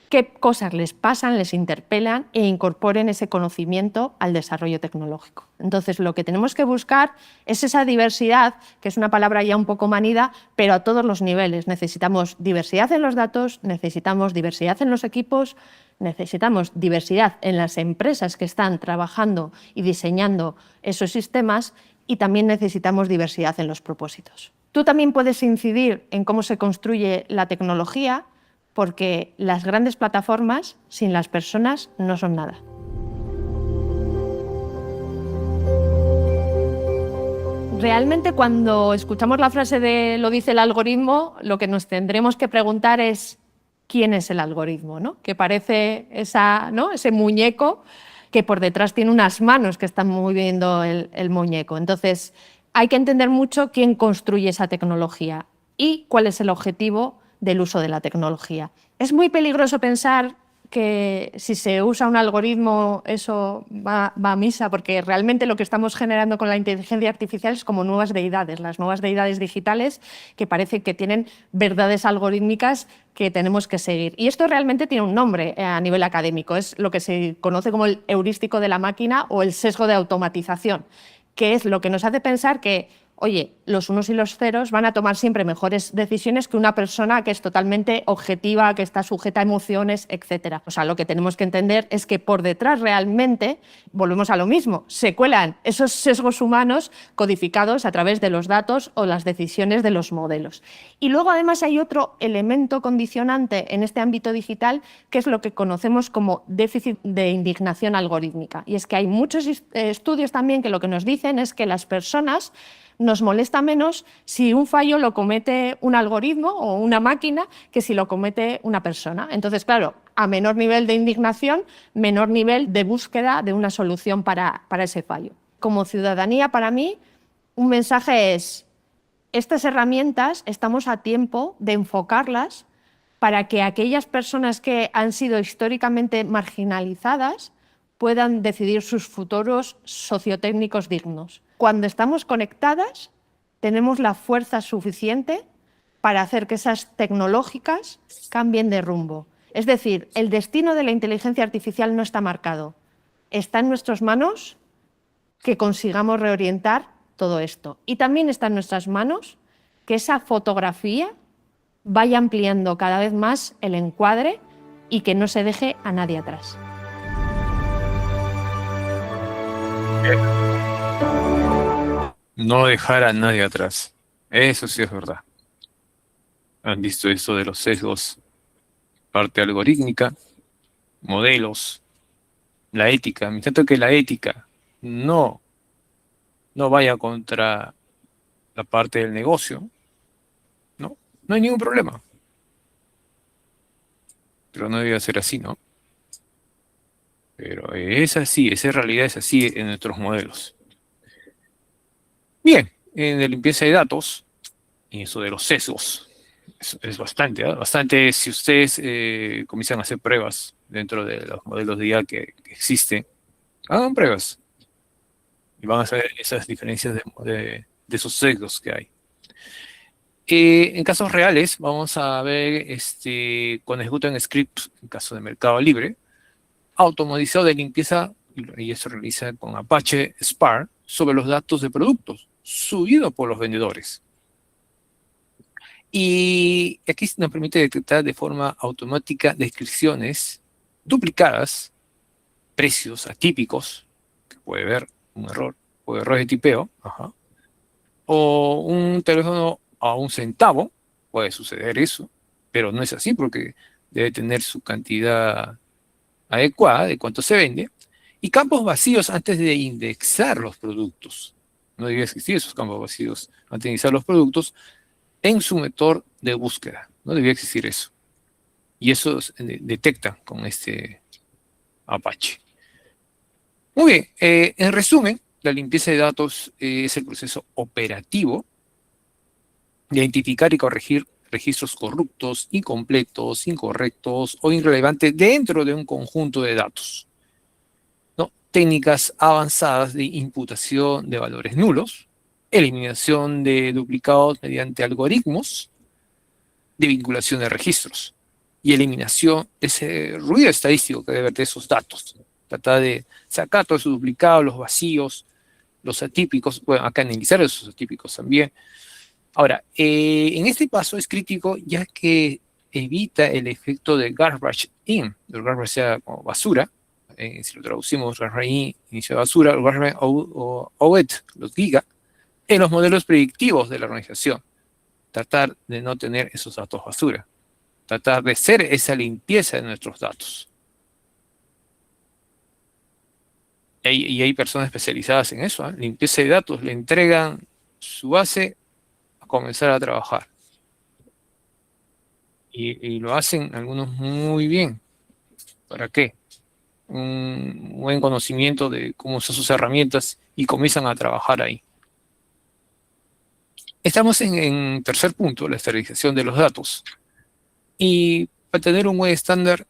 qué cosas les pasan, les interpelan e incorporen ese conocimiento al desarrollo tecnológico. Entonces, lo que tenemos que buscar es esa diversidad, que es una palabra ya un poco manida, pero a todos los niveles. Necesitamos diversidad en los datos, necesitamos diversidad en los equipos, necesitamos diversidad en las empresas que están trabajando y diseñando esos sistemas y también necesitamos diversidad en los propósitos. Tú también puedes incidir en cómo se construye la tecnología, porque las grandes plataformas sin las personas no son nada. Realmente cuando escuchamos la frase de lo dice el algoritmo, lo que nos tendremos que preguntar es quién es el algoritmo, ¿no? Que parece ese muñeco que por detrás tiene unas manos que están moviendo el muñeco. Entonces, hay que entender mucho quién construye esa tecnología y cuál es el objetivo del uso de la tecnología. Es muy peligroso pensar que si se usa un algoritmo eso va a misa, porque realmente lo que estamos generando con la inteligencia artificial es como nuevas deidades, las nuevas deidades digitales que parece que tienen verdades algorítmicas que tenemos que seguir. Y esto realmente tiene un nombre a nivel académico, es lo que se conoce como el heurístico de la máquina o el sesgo de automatización, que es lo que nos hace pensar que, oye, los unos y los ceros van a tomar siempre mejores decisiones que una persona que es totalmente objetiva, que está sujeta a emociones, etc. O sea, lo que tenemos que entender es que por detrás realmente, volvemos a lo mismo, se cuelan esos sesgos humanos codificados a través de los datos o las decisiones de los modelos. Y luego además hay otro elemento condicionante en este ámbito digital que es lo que conocemos como déficit de indignación algorítmica. Y es que hay muchos estudios también que lo que nos dicen es que las personas nos molesta menos si un fallo lo comete un algoritmo o una máquina que si lo comete una persona. Entonces, claro, a menor nivel de indignación, menor nivel de búsqueda de una solución para ese fallo. Como ciudadanía, para mí, un mensaje es: estas herramientas estamos a tiempo de enfocarlas para que aquellas personas que han sido históricamente marginalizadas puedan decidir sus futuros sociotécnicos dignos. Cuando estamos conectadas, tenemos la fuerza suficiente para hacer que esas tecnológicas cambien de rumbo. Es decir, el destino de la inteligencia artificial no está marcado. Está en nuestras manos que consigamos reorientar todo esto. Y también está en nuestras manos que esa fotografía vaya ampliando cada vez más el encuadre y que no se deje a nadie atrás. No dejar a nadie atrás. Eso sí es verdad. Han visto esto de los sesgos, parte algorítmica, modelos, la ética. Me tanto que la ética no vaya contra la parte del negocio, no hay ningún problema. Pero no debe ser así, ¿no? Pero es así, esa realidad es así en nuestros modelos. Bien, en la limpieza de datos, y eso de los sesgos, es bastante, ¿eh? Bastante si ustedes comienzan a hacer pruebas dentro de los modelos de IA que existen, hagan pruebas y van a saber esas diferencias de esos sesgos que hay. En casos reales, vamos a ver con ejecutan scripts, en caso de Mercado Libre, automatizado de limpieza, y eso se realiza con Apache Spark, sobre los datos de productos, subidos por los vendedores. Y aquí nos permite detectar de forma automática descripciones duplicadas, precios atípicos, que puede haber un error, o errores de tipeo, o un teléfono a un centavo, puede suceder eso, pero no es así porque debe tener su cantidad adecuada de cuánto se vende, y campos vacíos antes de indexar los productos. No debe existir esos campos vacíos antes de indexar los productos en su motor de búsqueda. No debía existir eso. Y eso detecta con este Apache. Muy bien, en resumen, la limpieza de datos es el proceso operativo de identificar y corregir registros corruptos, incompletos, incorrectos o irrelevantes dentro de un conjunto de datos. ¿No? Técnicas avanzadas de imputación de valores nulos, eliminación de duplicados mediante algoritmos de vinculación de registros y eliminación de ese ruido estadístico que debe haber de esos datos. Tratar de sacar todos esos duplicados, los vacíos, los atípicos, bueno, acá analizar esos atípicos también. Ahora, en este paso es crítico ya que evita el efecto de garbage in, el garbage sea como basura, si lo traducimos garbage in, inicio de basura, el garbage out, los giga, en los modelos predictivos de la organización. Tratar de no tener esos datos basura. Tratar de hacer esa limpieza de nuestros datos. Y hay personas especializadas en eso, ¿eh? Limpieza de datos, le entregan su base a comenzar a trabajar. Y lo hacen algunos muy bien. ¿Para qué? Un buen conocimiento de cómo usar sus herramientas y comienzan a trabajar ahí. Estamos en tercer punto, la estandarización de los datos. Y para tener un buen estándar,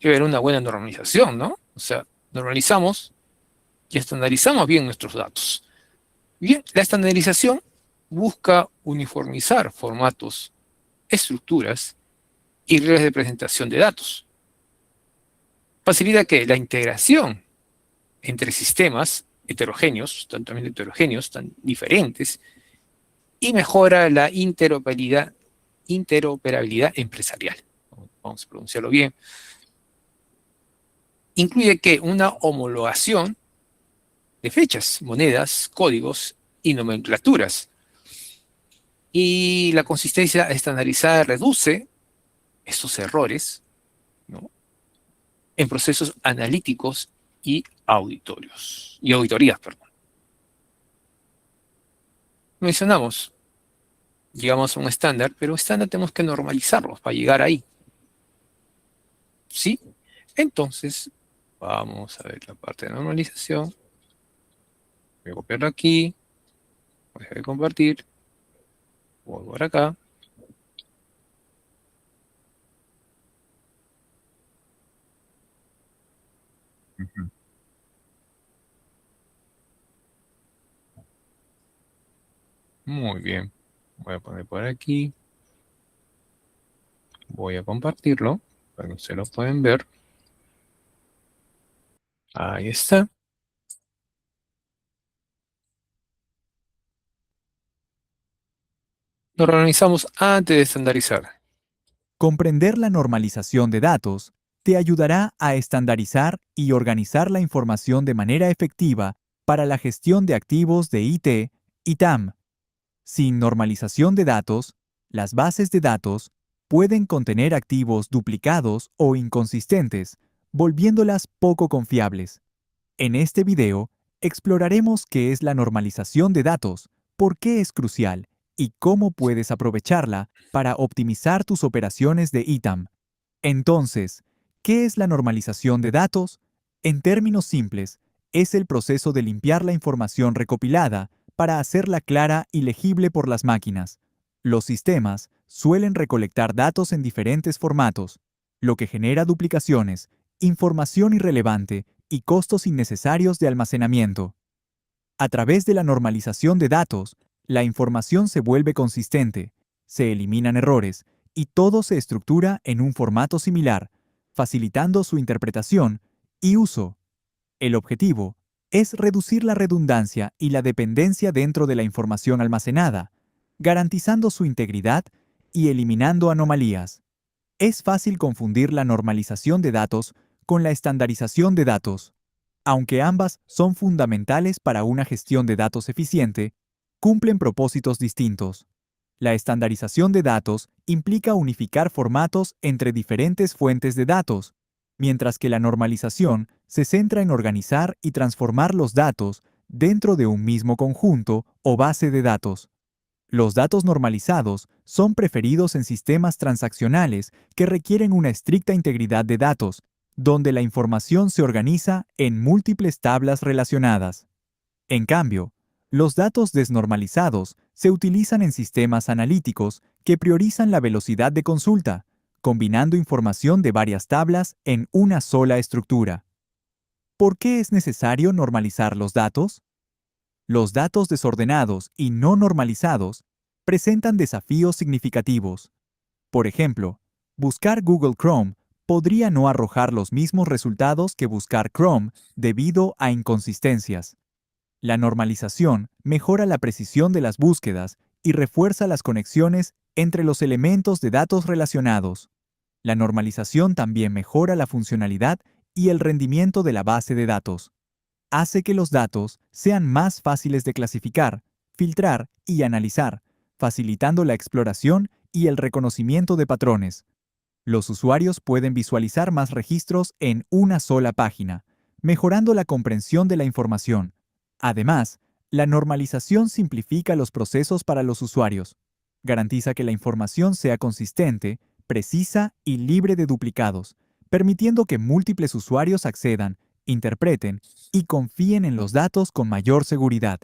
debe haber una buena normalización, ¿no? O sea, normalizamos y estandarizamos bien nuestros datos. Bien, la estandarización busca uniformizar formatos, estructuras y reglas de presentación de datos. Facilita que la integración entre sistemas heterogéneos, también heterogéneos, tan diferentes, y mejora la interoperabilidad empresarial. Vamos a pronunciarlo bien. Incluye que una homologación de fechas, monedas, códigos y nomenclaturas. Y la consistencia estandarizada reduce estos errores, ¿no?, en procesos analíticos y auditorías, perdón. Mencionamos, llegamos a un estándar, pero estándar tenemos que normalizarlos para llegar ahí. ¿Sí? Entonces, vamos a ver la parte de normalización. Voy a copiarlo aquí. Voy a dejar de compartir. Voy por acá. Ujú. Muy bien. Voy a poner por aquí. Voy a compartirlo para que ustedes lo pueden ver. Ahí está. Lo organizamos antes de estandarizar. Comprender la normalización de datos te ayudará a estandarizar y organizar la información de manera efectiva para la gestión de activos de IT y TAM. Sin normalización de datos, las bases de datos pueden contener activos duplicados o inconsistentes, volviéndolas poco confiables. En este video, exploraremos qué es la normalización de datos, por qué es crucial y cómo puedes aprovecharla para optimizar tus operaciones de ITAM. Entonces, ¿qué es la normalización de datos? En términos simples, es el proceso de limpiar la información recopilada para hacerla clara y legible por las máquinas. Los sistemas suelen recolectar datos en diferentes formatos, lo que genera duplicaciones, información irrelevante y costos innecesarios de almacenamiento. A través de la normalización de datos, la información se vuelve consistente, se eliminan errores y todo se estructura en un formato similar, facilitando su interpretación y uso. El objetivo es reducir la redundancia y la dependencia dentro de la información almacenada, garantizando su integridad y eliminando anomalías. Es fácil confundir la normalización de datos con la estandarización de datos. Aunque ambas son fundamentales para una gestión de datos eficiente, cumplen propósitos distintos. La estandarización de datos implica unificar formatos entre diferentes fuentes de datos, mientras que la normalización se centra en organizar y transformar los datos dentro de un mismo conjunto o base de datos. Los datos normalizados son preferidos en sistemas transaccionales que requieren una estricta integridad de datos, donde la información se organiza en múltiples tablas relacionadas. En cambio, los datos desnormalizados se utilizan en sistemas analíticos que priorizan la velocidad de consulta, combinando información de varias tablas en una sola estructura. ¿Por qué es necesario normalizar los datos? Los datos desordenados y no normalizados presentan desafíos significativos. Por ejemplo, buscar Google Chrome podría no arrojar los mismos resultados que buscar Chrome debido a inconsistencias. La normalización mejora la precisión de las búsquedas y refuerza las conexiones entre los elementos de datos relacionados. La normalización también mejora la funcionalidad y el rendimiento de la base de datos. Hace que los datos sean más fáciles de clasificar, filtrar y analizar, facilitando la exploración y el reconocimiento de patrones. Los usuarios pueden visualizar más registros en una sola página, mejorando la comprensión de la información. Además, La normalización simplifica los procesos para los usuarios. Garantiza que la información sea consistente, precisa y libre de duplicados, permitiendo que múltiples usuarios accedan, interpreten y confíen en los datos con mayor seguridad.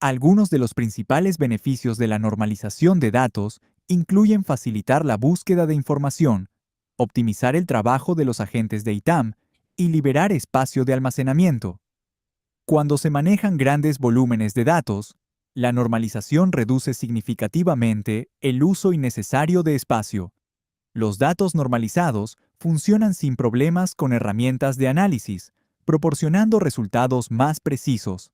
Algunos de los principales beneficios de la normalización de datos incluyen facilitar la búsqueda de información, optimizar el trabajo de los agentes de ITAM y liberar espacio de almacenamiento. Cuando se manejan grandes volúmenes de datos, la normalización reduce significativamente el uso innecesario de espacio. Los datos normalizados funcionan sin problemas con herramientas de análisis, proporcionando resultados más precisos.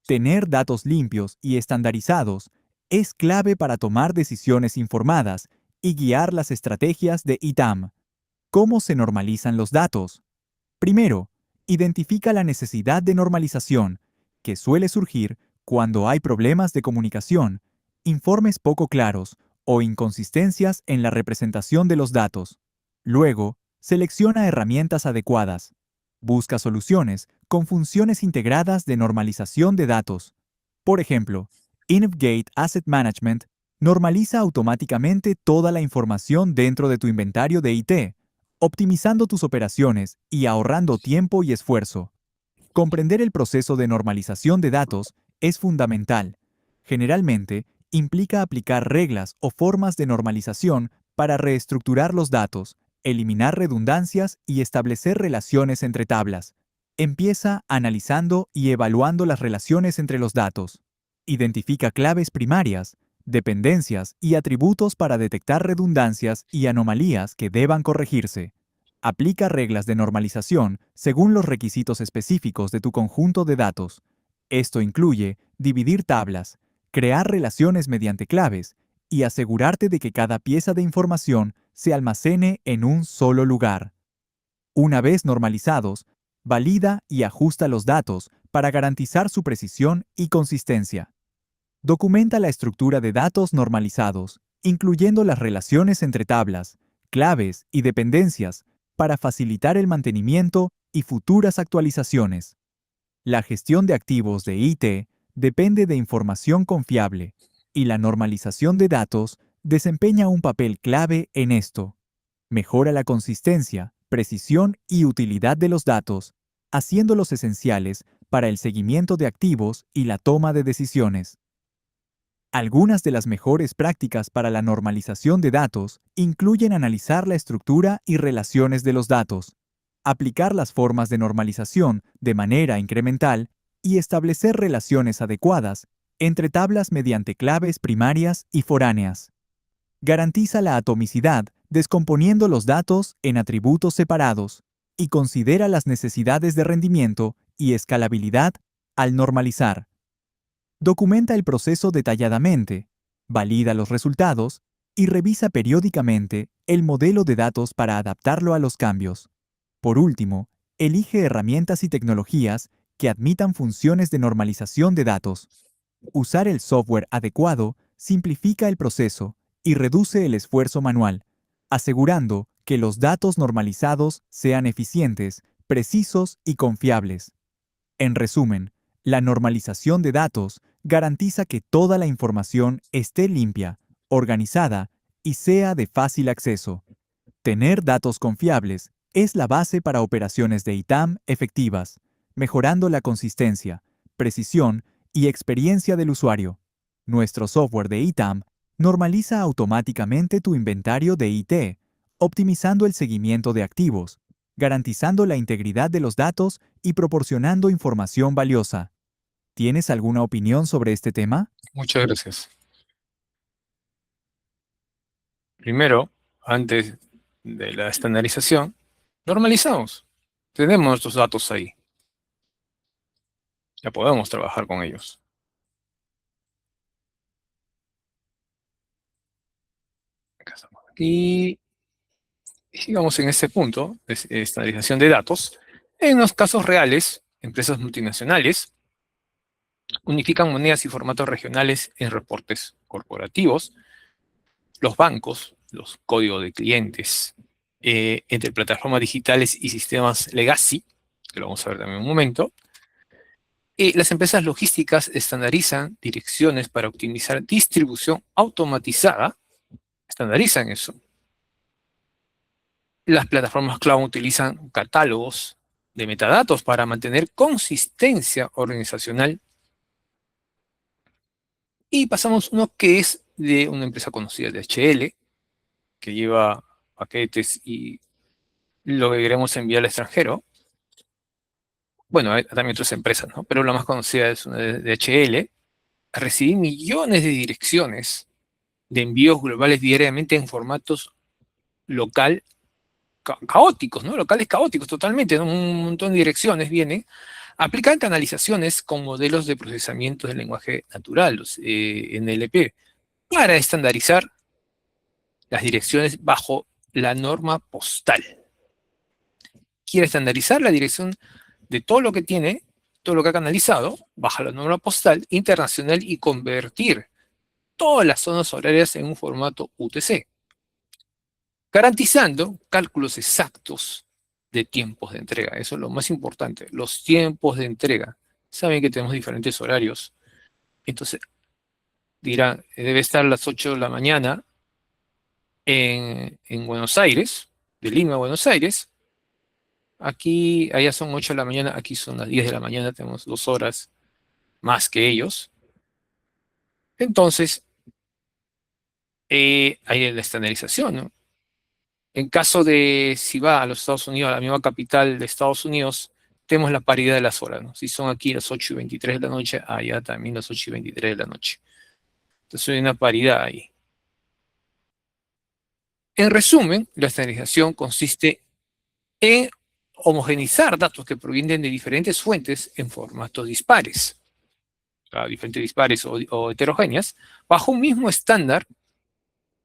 Tener datos limpios y estandarizados es clave para tomar decisiones informadas y guiar las estrategias de ITAM. ¿Cómo se normalizan los datos? Primero, identifica la necesidad de normalización, que suele surgir cuando hay problemas de comunicación, informes poco claros o inconsistencias en la representación de los datos. Luego, selecciona herramientas adecuadas. Busca soluciones con funciones integradas de normalización de datos. Por ejemplo, Innovgate Asset Management normaliza automáticamente toda la información dentro de tu inventario de IT, optimizando tus operaciones y ahorrando tiempo y esfuerzo. Comprender el proceso de normalización de datos es fundamental. Generalmente, implica aplicar reglas o formas de normalización para reestructurar los datos, eliminar redundancias y establecer relaciones entre tablas. Empieza analizando y evaluando las relaciones entre los datos. Identifica claves primarias, dependencias y atributos para detectar redundancias y anomalías que deban corregirse. Aplica reglas de normalización según los requisitos específicos de tu conjunto de datos. Esto incluye dividir tablas, crear relaciones mediante claves y asegurarte de que cada pieza de información se almacene en un solo lugar. Una vez normalizados, valida y ajusta los datos para garantizar su precisión y consistencia. Documenta la estructura de datos normalizados, incluyendo las relaciones entre tablas, claves y dependencias, para facilitar el mantenimiento y futuras actualizaciones. La gestión de activos de IT depende de información confiable, y la normalización de datos desempeña un papel clave en esto. Mejora la consistencia, precisión y utilidad de los datos, haciéndolos esenciales para el seguimiento de activos y la toma de decisiones. Algunas de las mejores prácticas para la normalización de datos incluyen analizar la estructura y relaciones de los datos, aplicar las formas de normalización de manera incremental y establecer relaciones adecuadas entre tablas mediante claves primarias y foráneas. Garantiza la atomicidad descomponiendo los datos en atributos separados y considera las necesidades de rendimiento y escalabilidad al normalizar. Documenta el proceso detalladamente, valida los resultados y revisa periódicamente el modelo de datos para adaptarlo a los cambios. Por último, elige herramientas y tecnologías que admitan funciones de normalización de datos. Usar el software adecuado simplifica el proceso y reduce el esfuerzo manual, asegurando que los datos normalizados sean eficientes, precisos y confiables. En resumen, la normalización de datos garantiza que toda la información esté limpia, organizada y sea de fácil acceso. Tener datos confiables es la base para operaciones de ITAM efectivas, mejorando la consistencia, precisión y experiencia del usuario. Nuestro software de ITAM normaliza automáticamente tu inventario de IT, optimizando el seguimiento de activos, garantizando la integridad de los datos y proporcionando información valiosa. ¿Tienes alguna opinión sobre este tema? Muchas gracias. Primero, antes de la estandarización, normalizamos. Tenemos nuestros datos ahí. Ya podemos trabajar con ellos. Acá estamos. Y sigamos en este punto de estandarización de datos. En los casos reales, empresas multinacionales unifican monedas y formatos regionales en reportes corporativos. Los bancos, los códigos de clientes, entre plataformas digitales y sistemas legacy, que lo vamos a ver también en un momento, Las empresas logísticas estandarizan direcciones para optimizar distribución automatizada. Estandarizan eso. Las plataformas cloud utilizan catálogos de metadatos para mantener consistencia organizacional. Y pasamos uno que es de una empresa conocida, de DHL, que lleva paquetes y lo que queremos enviar al extranjero. Bueno, hay también otras empresas, ¿no? Pero la más conocida es una de DHL. Recibí millones de direcciones de envíos globales diariamente en formatos local caóticos, ¿no? Locales caóticos totalmente, ¿no? Un montón de direcciones vienen. Aplican canalizaciones con modelos de procesamiento del lenguaje natural, los NLP, para estandarizar las direcciones bajo la norma postal. Quiere estandarizar la dirección de todo lo que tiene, todo lo que ha canalizado, bajo la norma postal internacional y convertir todas las zonas horarias en un formato UTC, garantizando cálculos exactos de tiempos de entrega. Eso es lo más importante, los tiempos de entrega. Saben que tenemos diferentes horarios. Entonces, dirán, debe estar a las 8 de la mañana en Buenos Aires, de Lima a Buenos Aires. Aquí, allá son 8 de la mañana, aquí son las 10 de la mañana, tenemos 2 horas más que ellos. Entonces, hay la estandarización, ¿no? En caso de si va a los Estados Unidos, a la misma capital de Estados Unidos, tenemos la paridad de las horas, ¿no? Si son aquí las 8:23 de la noche, allá también las 8:23 de la noche. Entonces hay una paridad ahí. En resumen, la estandarización consiste en homogeneizar datos que provienen de diferentes fuentes en formatos dispares, diferentes dispares o heterogéneas, bajo un mismo estándar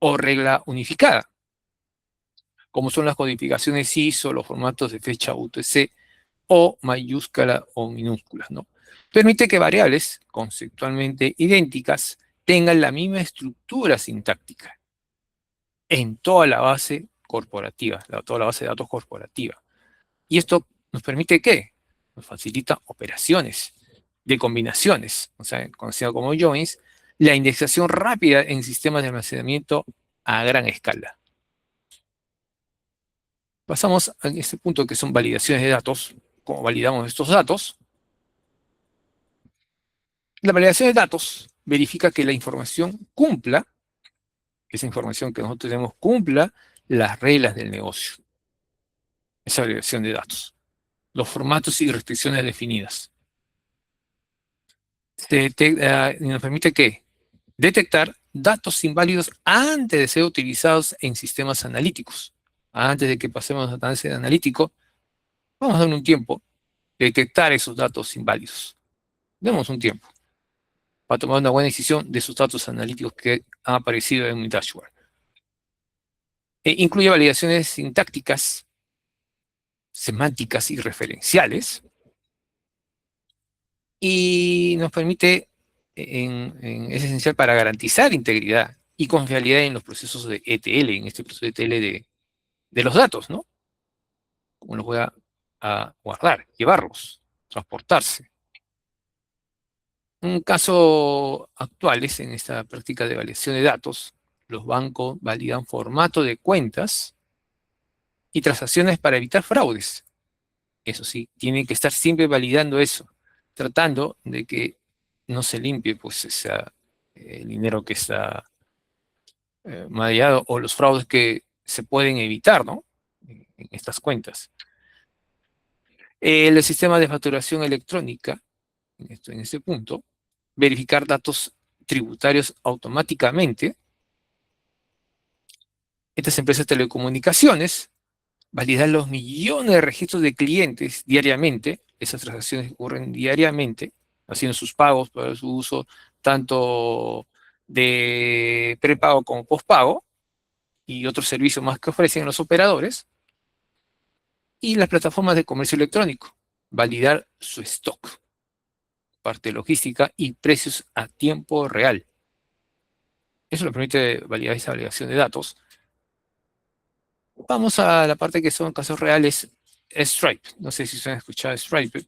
o regla unificada, como son las codificaciones ISO, los formatos de fecha UTC o mayúscula o minúsculas, ¿no? Permite que variables conceptualmente idénticas tengan la misma estructura sintáctica en toda la base corporativa, toda la base de datos corporativa. ¿Y esto nos permite qué? Nos facilita operaciones de combinaciones, o sea, conocido como joins, la indexación rápida en sistemas de almacenamiento a gran escala. Pasamos a este punto que son validaciones de datos. ¿Cómo validamos estos datos? La validación de datos verifica que la información cumpla, que esa información que nosotros tenemos cumpla las reglas del negocio. Esa validación de datos. Los formatos y restricciones definidas. Nos permite ¿qué? Detectar datos inválidos antes de ser utilizados en sistemas analíticos. Antes de que pasemos a análisis analítico, vamos a dar un tiempo de detectar esos datos inválidos. Demos un tiempo para tomar una buena decisión de esos datos analíticos que han aparecido en mi dashboard. Incluye validaciones sintácticas, semánticas y referenciales. Y nos permite, es esencial para garantizar integridad y confiabilidad en los procesos de ETL, en este proceso de ETL de los datos, ¿no? Cómo los voy a guardar, llevarlos, transportarse. Un caso actual es en esta práctica de validación de datos. Los bancos validan formato de cuentas y transacciones para evitar fraudes. Eso sí, tienen que estar siempre validando eso, tratando de que no se limpie pues el dinero que está mareado o los fraudes que se pueden evitar, ¿no? En estas cuentas. El sistema de facturación electrónica, en este punto, verificar datos tributarios automáticamente. Estas empresas de telecomunicaciones validan los millones de registros de clientes diariamente. Esas transacciones ocurren diariamente, haciendo sus pagos para su uso tanto de prepago como postpago y otros servicios más que ofrecen los operadores. Y las plataformas de comercio electrónico, validar su stock, parte logística y precios a tiempo real. Eso le permite validar esa validación de datos. Vamos a la parte que son casos reales. Stripe. No sé si se han escuchado Stripe.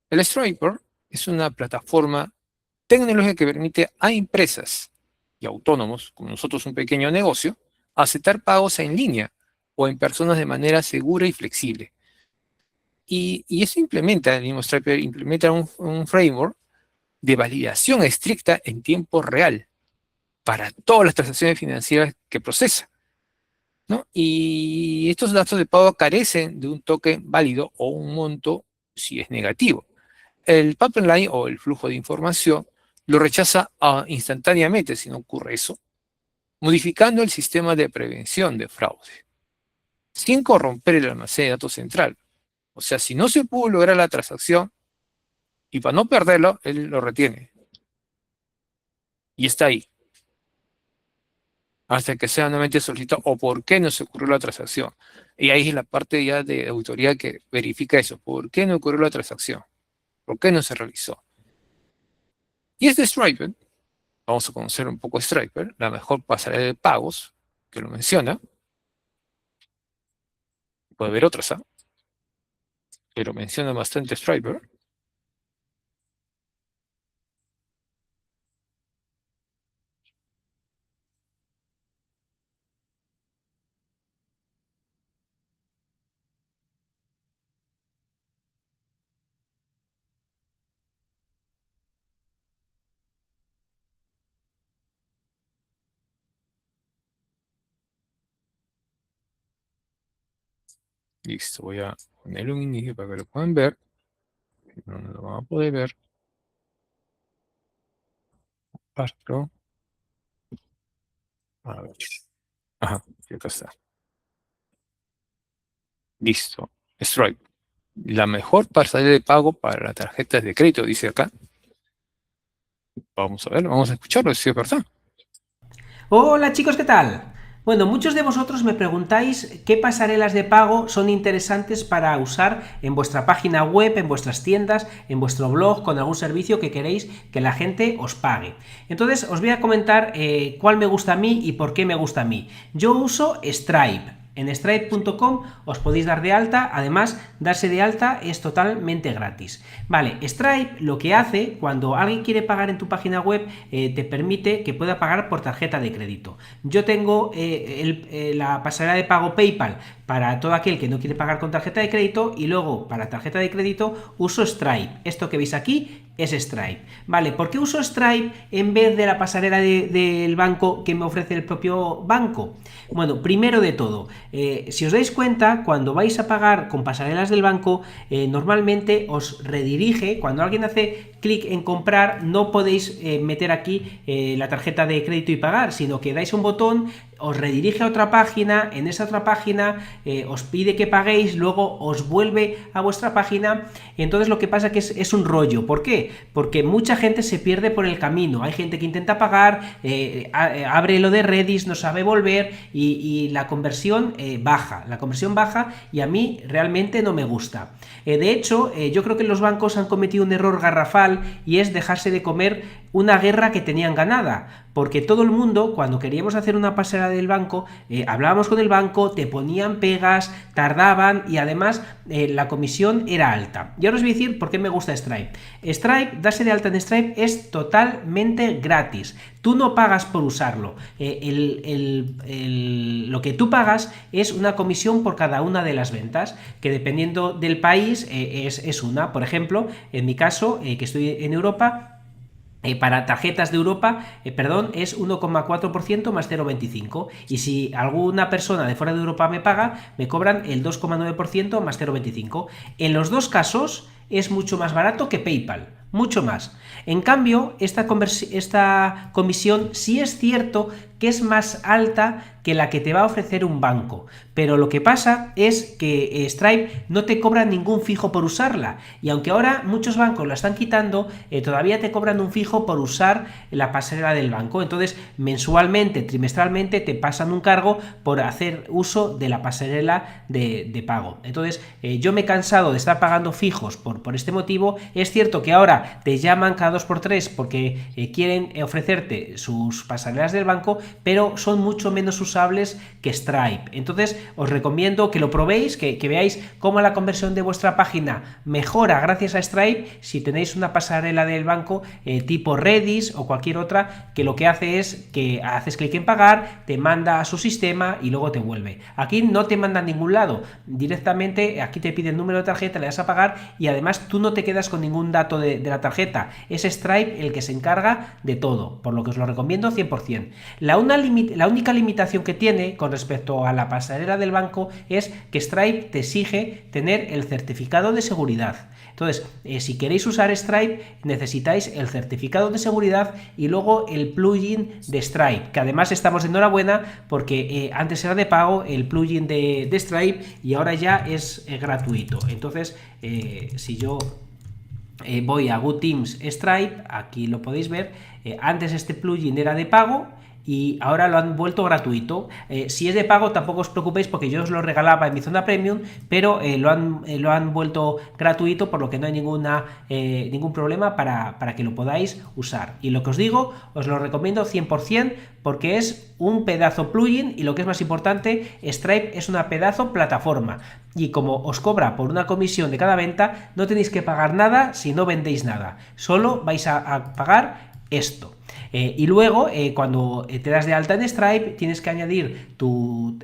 El Striper es una plataforma tecnológica que permite a empresas y autónomos, como nosotros un pequeño negocio, aceptar pagos en línea o en personas de manera segura y flexible. Y eso implementa, el mismo Stripe implementa un framework de validación estricta en tiempo real para todas las transacciones financieras que procesa, ¿no? Y estos datos de pago carecen de un token válido o un monto si es negativo. El pipeline o el flujo de información lo rechaza instantáneamente si no ocurre eso, modificando el sistema de prevención de fraude, sin corromper el almacén de datos central. O sea, si no se pudo lograr la transacción, y para no perderlo, él lo retiene. Y está ahí. Hasta que sea nuevamente solicitado o por qué no se ocurrió la transacción. Y ahí es la parte ya de auditoría que verifica eso. ¿Por qué no ocurrió la transacción? ¿Por qué no se realizó? Y este Stripe, vamos a conocer un poco Stripe, la mejor pasarela de pagos, que lo menciona. Puede haber otras, ¿ah? Pero menciona bastante Stripe. Listo, voy a poner un inicio para que lo puedan ver. No lo van a poder ver. Parto. A ver. Ajá, y acá está. Listo. Stripe. La mejor pasarela de pago para las tarjetas de crédito, dice acá. Vamos a ver, vamos a escucharlo, si es verdad. Hola chicos, ¿qué tal? Bueno, muchos de vosotros me preguntáis qué pasarelas de pago son interesantes para usar en vuestra página web, en vuestras tiendas, en vuestro blog, con algún servicio que queréis que la gente os pague. Entonces os voy a comentar cuál me gusta a mí y por qué me gusta a mí. Yo uso Stripe. En stripe.com os podéis dar de alta, además darse de alta es totalmente gratis. Vale, Stripe lo que hace cuando alguien quiere pagar en tu página web te permite que pueda pagar por tarjeta de crédito. Yo tengo la pasarela de pago PayPal para todo aquel que no quiere pagar con tarjeta de crédito y luego para tarjeta de crédito uso Stripe. Esto que veis aquí es Stripe. Vale, ¿por qué uso Stripe en vez de la pasarela del banco que me ofrece el propio banco? Bueno, primero de todo, si os dais cuenta, cuando vais a pagar con pasarelas del banco, normalmente os redirige, cuando alguien hace clic en comprar, no podéis meter aquí la tarjeta de crédito y pagar, sino que dais un botón, os redirige a otra página, en esa otra página os pide que paguéis, luego os vuelve a vuestra página, entonces lo que pasa es que es un rollo. ¿Por qué? Porque mucha gente se pierde por el camino, hay gente que intenta pagar, abre lo de Redis, no sabe volver y la conversión baja y a mí realmente no me gusta. De hecho, yo creo que los bancos han cometido un error garrafal y es dejarse de comer una guerra que tenían ganada, porque todo el mundo, cuando queríamos hacer una pasarela del banco, hablábamos con el banco, te ponían pegas, tardaban y además la comisión era alta. Y ahora os voy a decir por qué me gusta Stripe. Stripe, darse de alta en Stripe es totalmente gratis. Tú no pagas por usarlo. Lo que tú pagas es una comisión por cada una de las ventas, que dependiendo del país es una. Por ejemplo, en mi caso, que estoy en Europa, para tarjetas de Europa, es 1,4% más 0,25. Y si alguna persona de fuera de Europa me paga, me cobran el 2,9% más 0,25. En los dos casos es mucho más barato que PayPal, mucho más. En cambio, esta comisión sí es cierto que es más alta que la que te va a ofrecer un banco, pero lo que pasa es que Stripe no te cobra ningún fijo por usarla, y aunque ahora muchos bancos la están quitando, todavía te cobran un fijo por usar la pasarela del banco. Entonces mensualmente, trimestralmente te pasan un cargo por hacer uso de la pasarela de pago. Entonces yo me he cansado de estar pagando fijos por este motivo. Es cierto que ahora te llaman cada 2x3 porque quieren ofrecerte sus pasarelas del banco, pero son mucho menos usables que Stripe. Entonces os recomiendo que lo probéis, que veáis cómo la conversión de vuestra página mejora gracias a Stripe si tenéis una pasarela del banco tipo Redis o cualquier otra, que lo que hace es que haces clic en pagar, te manda a su sistema y luego te vuelve. Aquí no te manda a ningún lado, directamente aquí te pide el número de tarjeta, le das a pagar y además tú no te quedas con ningún dato de la tarjeta. Es Stripe el que se encarga de todo, por lo que os lo recomiendo 100%. La única limitación que tiene con respecto a la pasarela del banco es que Stripe te exige tener el certificado de seguridad. Entonces, si queréis usar Stripe, necesitáis el certificado de seguridad y luego el plugin de Stripe, que además estamos de enhorabuena porque antes era de pago el plugin de Stripe y ahora ya es gratuito. Entonces, si yo voy a GoTeams Stripe, aquí lo podéis ver, antes este plugin era de pago y ahora lo han vuelto gratuito. Si es de pago tampoco os preocupéis porque yo os lo regalaba en mi zona premium, pero lo han vuelto gratuito, por lo que no hay ningún problema para que lo podáis usar. Y lo que os digo, os lo recomiendo 100% porque es un pedazo plugin y lo que es más importante, Stripe es una pedazo plataforma. Y como os cobra por una comisión de cada venta, no tenéis que pagar nada si no vendéis nada. Solo vais a pagar esto. Y luego, cuando te das de alta en Stripe, tienes que añadir tu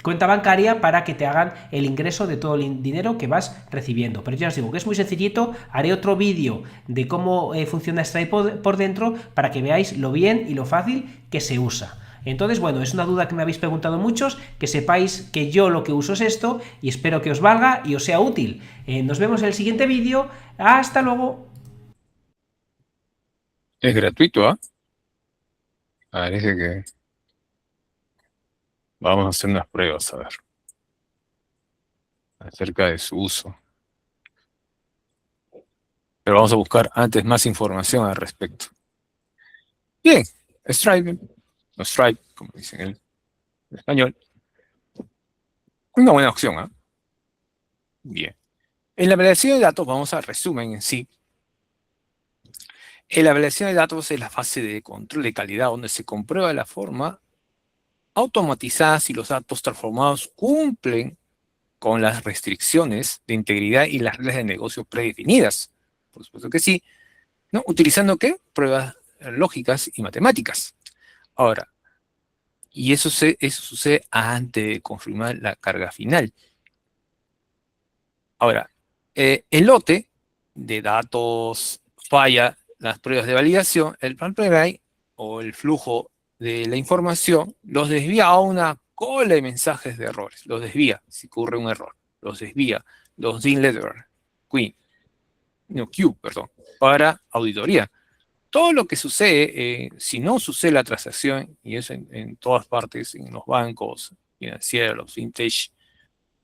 cuenta bancaria para que te hagan el ingreso de todo el dinero que vas recibiendo. Pero ya os digo que es muy sencillito. Haré otro vídeo de cómo funciona Stripe por dentro para que veáis lo bien y lo fácil que se usa. Entonces, bueno, es una duda que me habéis preguntado muchos, que sepáis que yo lo que uso es esto y espero que os valga y os sea útil. Nos vemos en el siguiente vídeo. ¡Hasta luego! Es gratuito, ¿ah? Parece que vamos a hacer unas pruebas, a ver, acerca de su uso. Pero vamos a buscar antes más información al respecto. Bien, Stripe, o Stripe, como dicen en español, una buena opción, ¿ah? Bien. En la validación de datos, vamos al resumen en sí. En la validación de datos es la fase de control de calidad, donde se comprueba la forma automatizada si los datos transformados cumplen con las restricciones de integridad y las reglas de negocio predefinidas. Por supuesto que sí, ¿no? ¿Utilizando qué? Pruebas lógicas y matemáticas. Ahora, y eso sucede antes de confirmar la carga final. Ahora, el lote de datos falla las pruebas de validación, el pipeline o el flujo de la información los desvía a una cola de mensajes de errores. Los desvía si ocurre un error. Los desvía, los DIN-letter, Q, para auditoría. Todo lo que sucede, si no sucede la transacción, y eso en todas partes, en los bancos financieros, los fintech,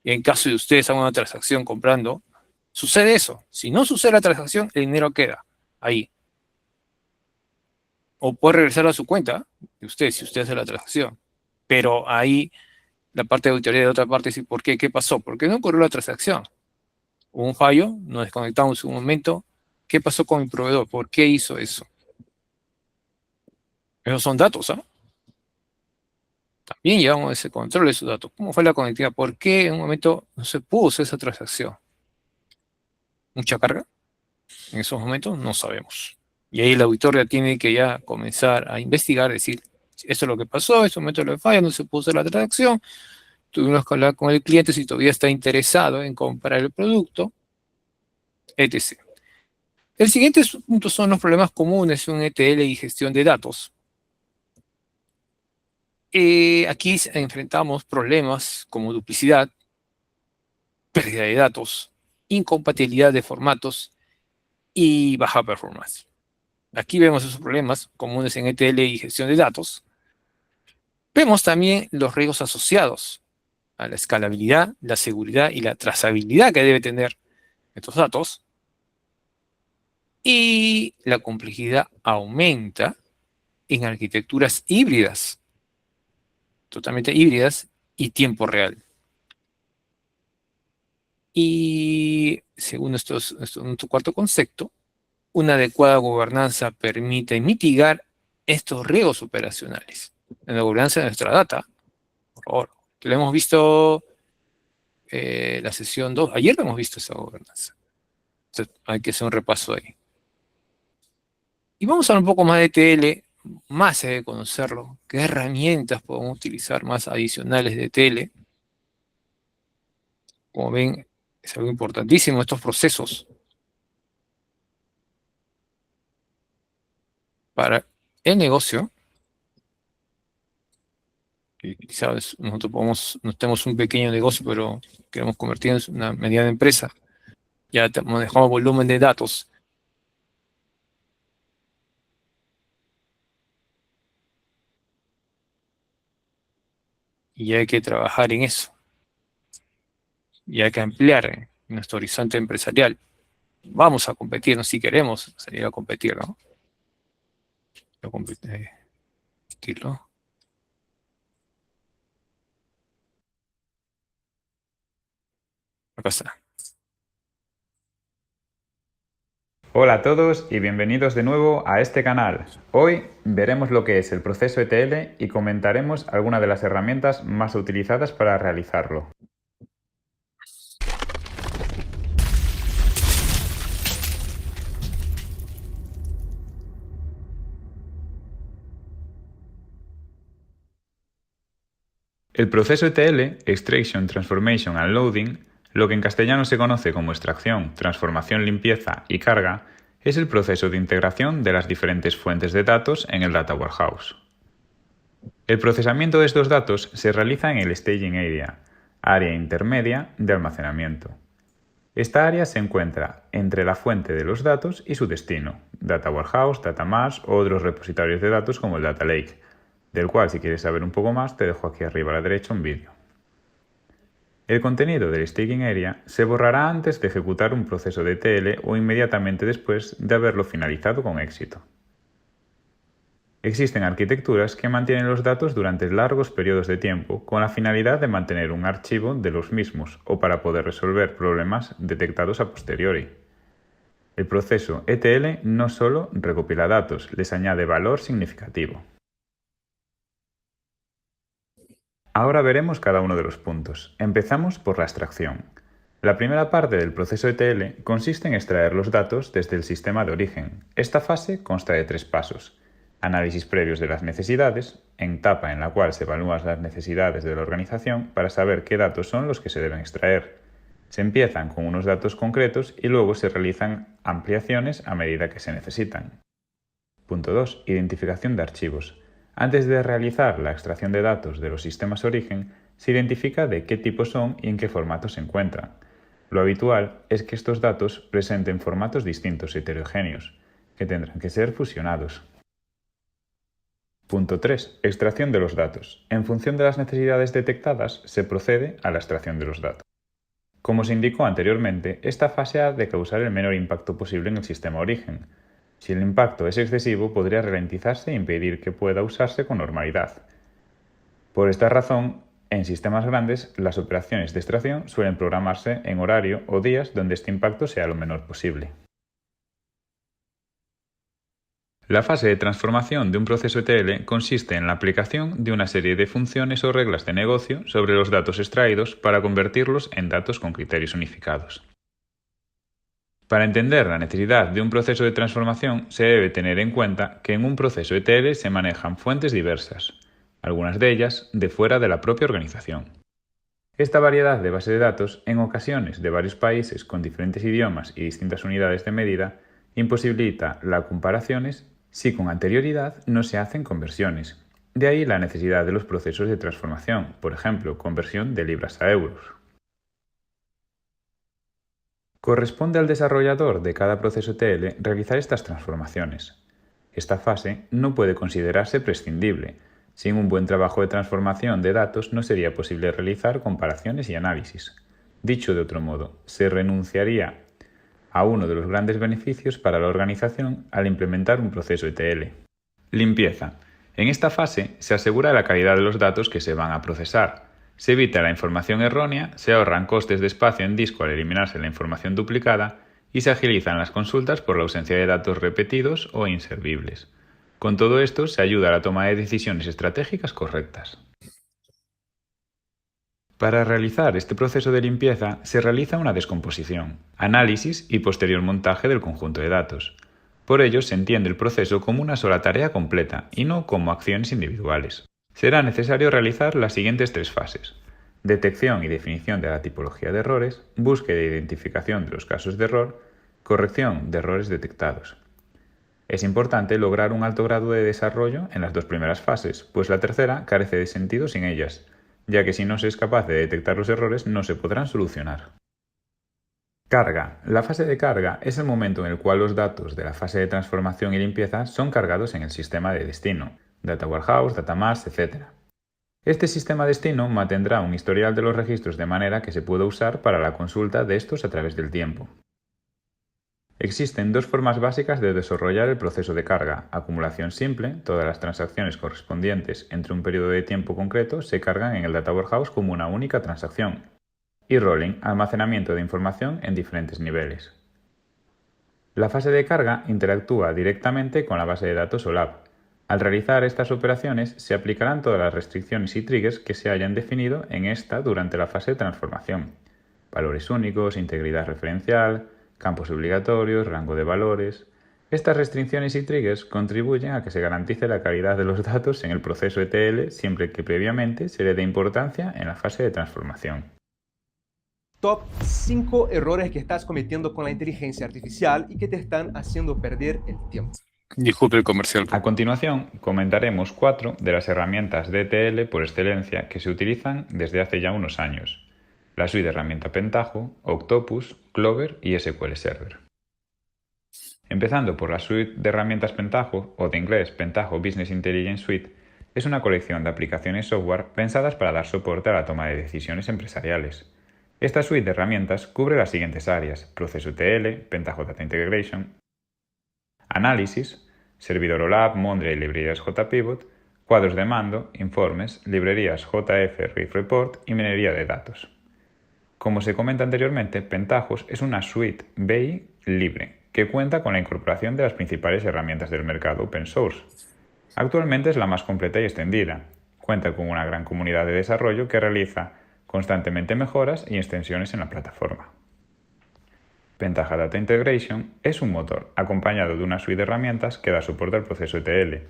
y en caso de ustedes hagan una transacción comprando, sucede eso. Si no sucede la transacción, el dinero queda ahí. O puede regresar a su cuenta de usted, si usted hace la transacción. Pero ahí la parte de auditoría de otra parte dice, ¿por qué? ¿Qué pasó? ¿Por qué no ocurrió la transacción? Hubo un fallo, nos desconectamos un momento. ¿Qué pasó con mi proveedor? ¿Por qué hizo eso? Esos son datos, ¿ah? También llevamos ese control de esos datos. ¿Cómo fue la conectividad? ¿Por qué en un momento no se pudo hacer esa transacción? ¿Mucha carga? En esos momentos no sabemos. Y ahí el auditor ya tiene que ya comenzar a investigar, decir, esto es lo que pasó, en ese momento lo falla, no se pudo hacer la transacción, tuvimos que hablar con el cliente si todavía está interesado en comprar el producto, etc. El siguiente punto son los problemas comunes en ETL y gestión de datos. Aquí enfrentamos problemas como duplicidad, pérdida de datos, incompatibilidad de formatos y baja performance. Aquí vemos esos problemas comunes en ETL y gestión de datos. Vemos también los riesgos asociados a la escalabilidad, la seguridad y la trazabilidad que debe tener estos datos. Y la complejidad aumenta en arquitecturas híbridas, totalmente híbridas y tiempo real. Y según nuestro cuarto concepto, una adecuada gobernanza permite mitigar estos riesgos operacionales. en la gobernanza de nuestra data. Por favor, lo hemos visto la sesión 2. Ayer lo hemos visto esa gobernanza. Entonces, hay que hacer un repaso ahí. Y vamos a hablar un poco más de ETL, más se debe conocerlo. ¿Qué herramientas podemos utilizar más adicionales de ETL? Como ven, es algo importantísimo estos procesos para el negocio. Y quizás nosotros no tenemos un pequeño negocio, pero queremos convertirnos en una mediana empresa. Ya manejamos volumen de datos. Y hay que trabajar en eso. Y hay que ampliar nuestro horizonte empresarial. Vamos a competir, ¿no? Si queremos salir a competir, ¿no? Competirlo. Acá está. Hola a todos y bienvenidos de nuevo a este canal. Hoy veremos lo que es el proceso ETL y comentaremos algunas de las herramientas más utilizadas para realizarlo. El proceso ETL, Extraction, Transformation and Loading, lo que en castellano se conoce como extracción, transformación, limpieza y carga, es el proceso de integración de las diferentes fuentes de datos en el Data Warehouse. El procesamiento de estos datos se realiza en el Staging Area, área intermedia de almacenamiento. Esta área se encuentra entre la fuente de los datos y su destino, Data Warehouse, Data Mesh o otros repositorios de datos como el Data Lake, del cual si quieres saber un poco más te dejo aquí arriba a la derecha un vídeo. El contenido del Staging Area se borrará antes de ejecutar un proceso de ETL o inmediatamente después de haberlo finalizado con éxito. Existen arquitecturas que mantienen los datos durante largos periodos de tiempo con la finalidad de mantener un archivo de los mismos o para poder resolver problemas detectados a posteriori. El proceso ETL no solo recopila datos, les añade valor significativo. Ahora veremos cada uno de los puntos. Empezamos por la extracción. La primera parte del proceso ETL consiste en extraer los datos desde el sistema de origen. Esta fase consta de 3 pasos. Análisis previos de las necesidades, etapa en la cual se evalúan las necesidades de la organización para saber qué datos son los que se deben extraer. Se empiezan con unos datos concretos y luego se realizan ampliaciones a medida que se necesitan. Punto 2. Identificación de archivos. Antes de realizar la extracción de datos de los sistemas origen, se identifica de qué tipo son y en qué formato se encuentran. Lo habitual es que estos datos presenten formatos distintos y heterogéneos, que tendrán que ser fusionados. Punto 3. Extracción de los datos. En función de las necesidades detectadas, se procede a la extracción de los datos. Como se indicó anteriormente, esta fase ha de causar el menor impacto posible en el sistema origen. Si el impacto es excesivo, podría ralentizarse e impedir que pueda usarse con normalidad. Por esta razón, en sistemas grandes, las operaciones de extracción suelen programarse en horario o días donde este impacto sea lo menor posible. La fase de transformación de un proceso ETL consiste en la aplicación de una serie de funciones o reglas de negocio sobre los datos extraídos para convertirlos en datos con criterios unificados. Para entender la necesidad de un proceso de transformación, se debe tener en cuenta que en un proceso ETL se manejan fuentes diversas, algunas de ellas de fuera de la propia organización. Esta variedad de base de datos, en ocasiones de varios países con diferentes idiomas y distintas unidades de medida, imposibilita las comparaciones si con anterioridad no se hacen conversiones. De ahí la necesidad de los procesos de transformación, por ejemplo, conversión de libras a euros. Corresponde al desarrollador de cada proceso ETL realizar estas transformaciones. Esta fase no puede considerarse prescindible. Sin un buen trabajo de transformación de datos no sería posible realizar comparaciones y análisis. Dicho de otro modo, se renunciaría a uno de los grandes beneficios para la organización al implementar un proceso ETL. Limpieza. En esta fase se asegura la calidad de los datos que se van a procesar. Se evita la información errónea, se ahorran costes de espacio en disco al eliminarse la información duplicada y se agilizan las consultas por la ausencia de datos repetidos o inservibles. Con todo esto se ayuda a la toma de decisiones estratégicas correctas. Para realizar este proceso de limpieza se realiza una descomposición, análisis y posterior montaje del conjunto de datos. Por ello se entiende el proceso como una sola tarea completa y no como acciones individuales. Será necesario realizar las siguientes 3 fases: detección y definición de la tipología de errores, búsqueda e identificación de los casos de error, corrección de errores detectados. Es importante lograr un alto grado de desarrollo en las 2 primeras fases, pues la tercera carece de sentido sin ellas, ya que si no se es capaz de detectar los errores no se podrán solucionar. Carga. La fase de carga es el momento en el cual los datos de la fase de transformación y limpieza son cargados en el sistema de destino, Data Warehouse, Data Mart, etc. Este sistema destino mantendrá un historial de los registros de manera que se pueda usar para la consulta de estos a través del tiempo. Existen 2 formas básicas de desarrollar el proceso de carga: acumulación simple, todas las transacciones correspondientes entre un periodo de tiempo concreto se cargan en el Data Warehouse como una única transacción, y rolling, almacenamiento de información en diferentes niveles. La fase de carga interactúa directamente con la base de datos OLAP. Al realizar estas operaciones se aplicarán todas las restricciones y triggers que se hayan definido en esta durante la fase de transformación: valores únicos, integridad referencial, campos obligatorios, rango de valores. Estas restricciones y triggers contribuyen a que se garantice la calidad de los datos en el proceso ETL siempre que previamente se le dé importancia en la fase de transformación. Top 5 errores que estás cometiendo con la inteligencia artificial y que te están haciendo perder el tiempo. Disculpe el comercial. A continuación, comentaremos 4 de las herramientas de ETL por excelencia que se utilizan desde hace ya unos años: la suite de herramienta Pentaho, Octopus, Clover y SQL Server. Empezando por la suite de herramientas Pentaho, o de inglés Pentaho Business Intelligence Suite, es una colección de aplicaciones software pensadas para dar soporte a la toma de decisiones empresariales. Esta suite de herramientas cubre las siguientes áreas: proceso ETL, Pentaho Data Integration, análisis, servidor OLAP, Monday y librerías JPivot, cuadros de mando, informes, librerías JF Riff Report y minería de datos. Como se comenta anteriormente, Pentahos es una suite BI libre que cuenta con la incorporación de las principales herramientas del mercado open source. Actualmente es la más completa y extendida. Cuenta con una gran comunidad de desarrollo que realiza constantemente mejoras y extensiones en la plataforma. Pentaho Data Integration es un motor acompañado de una suite de herramientas que da soporte al proceso ETL.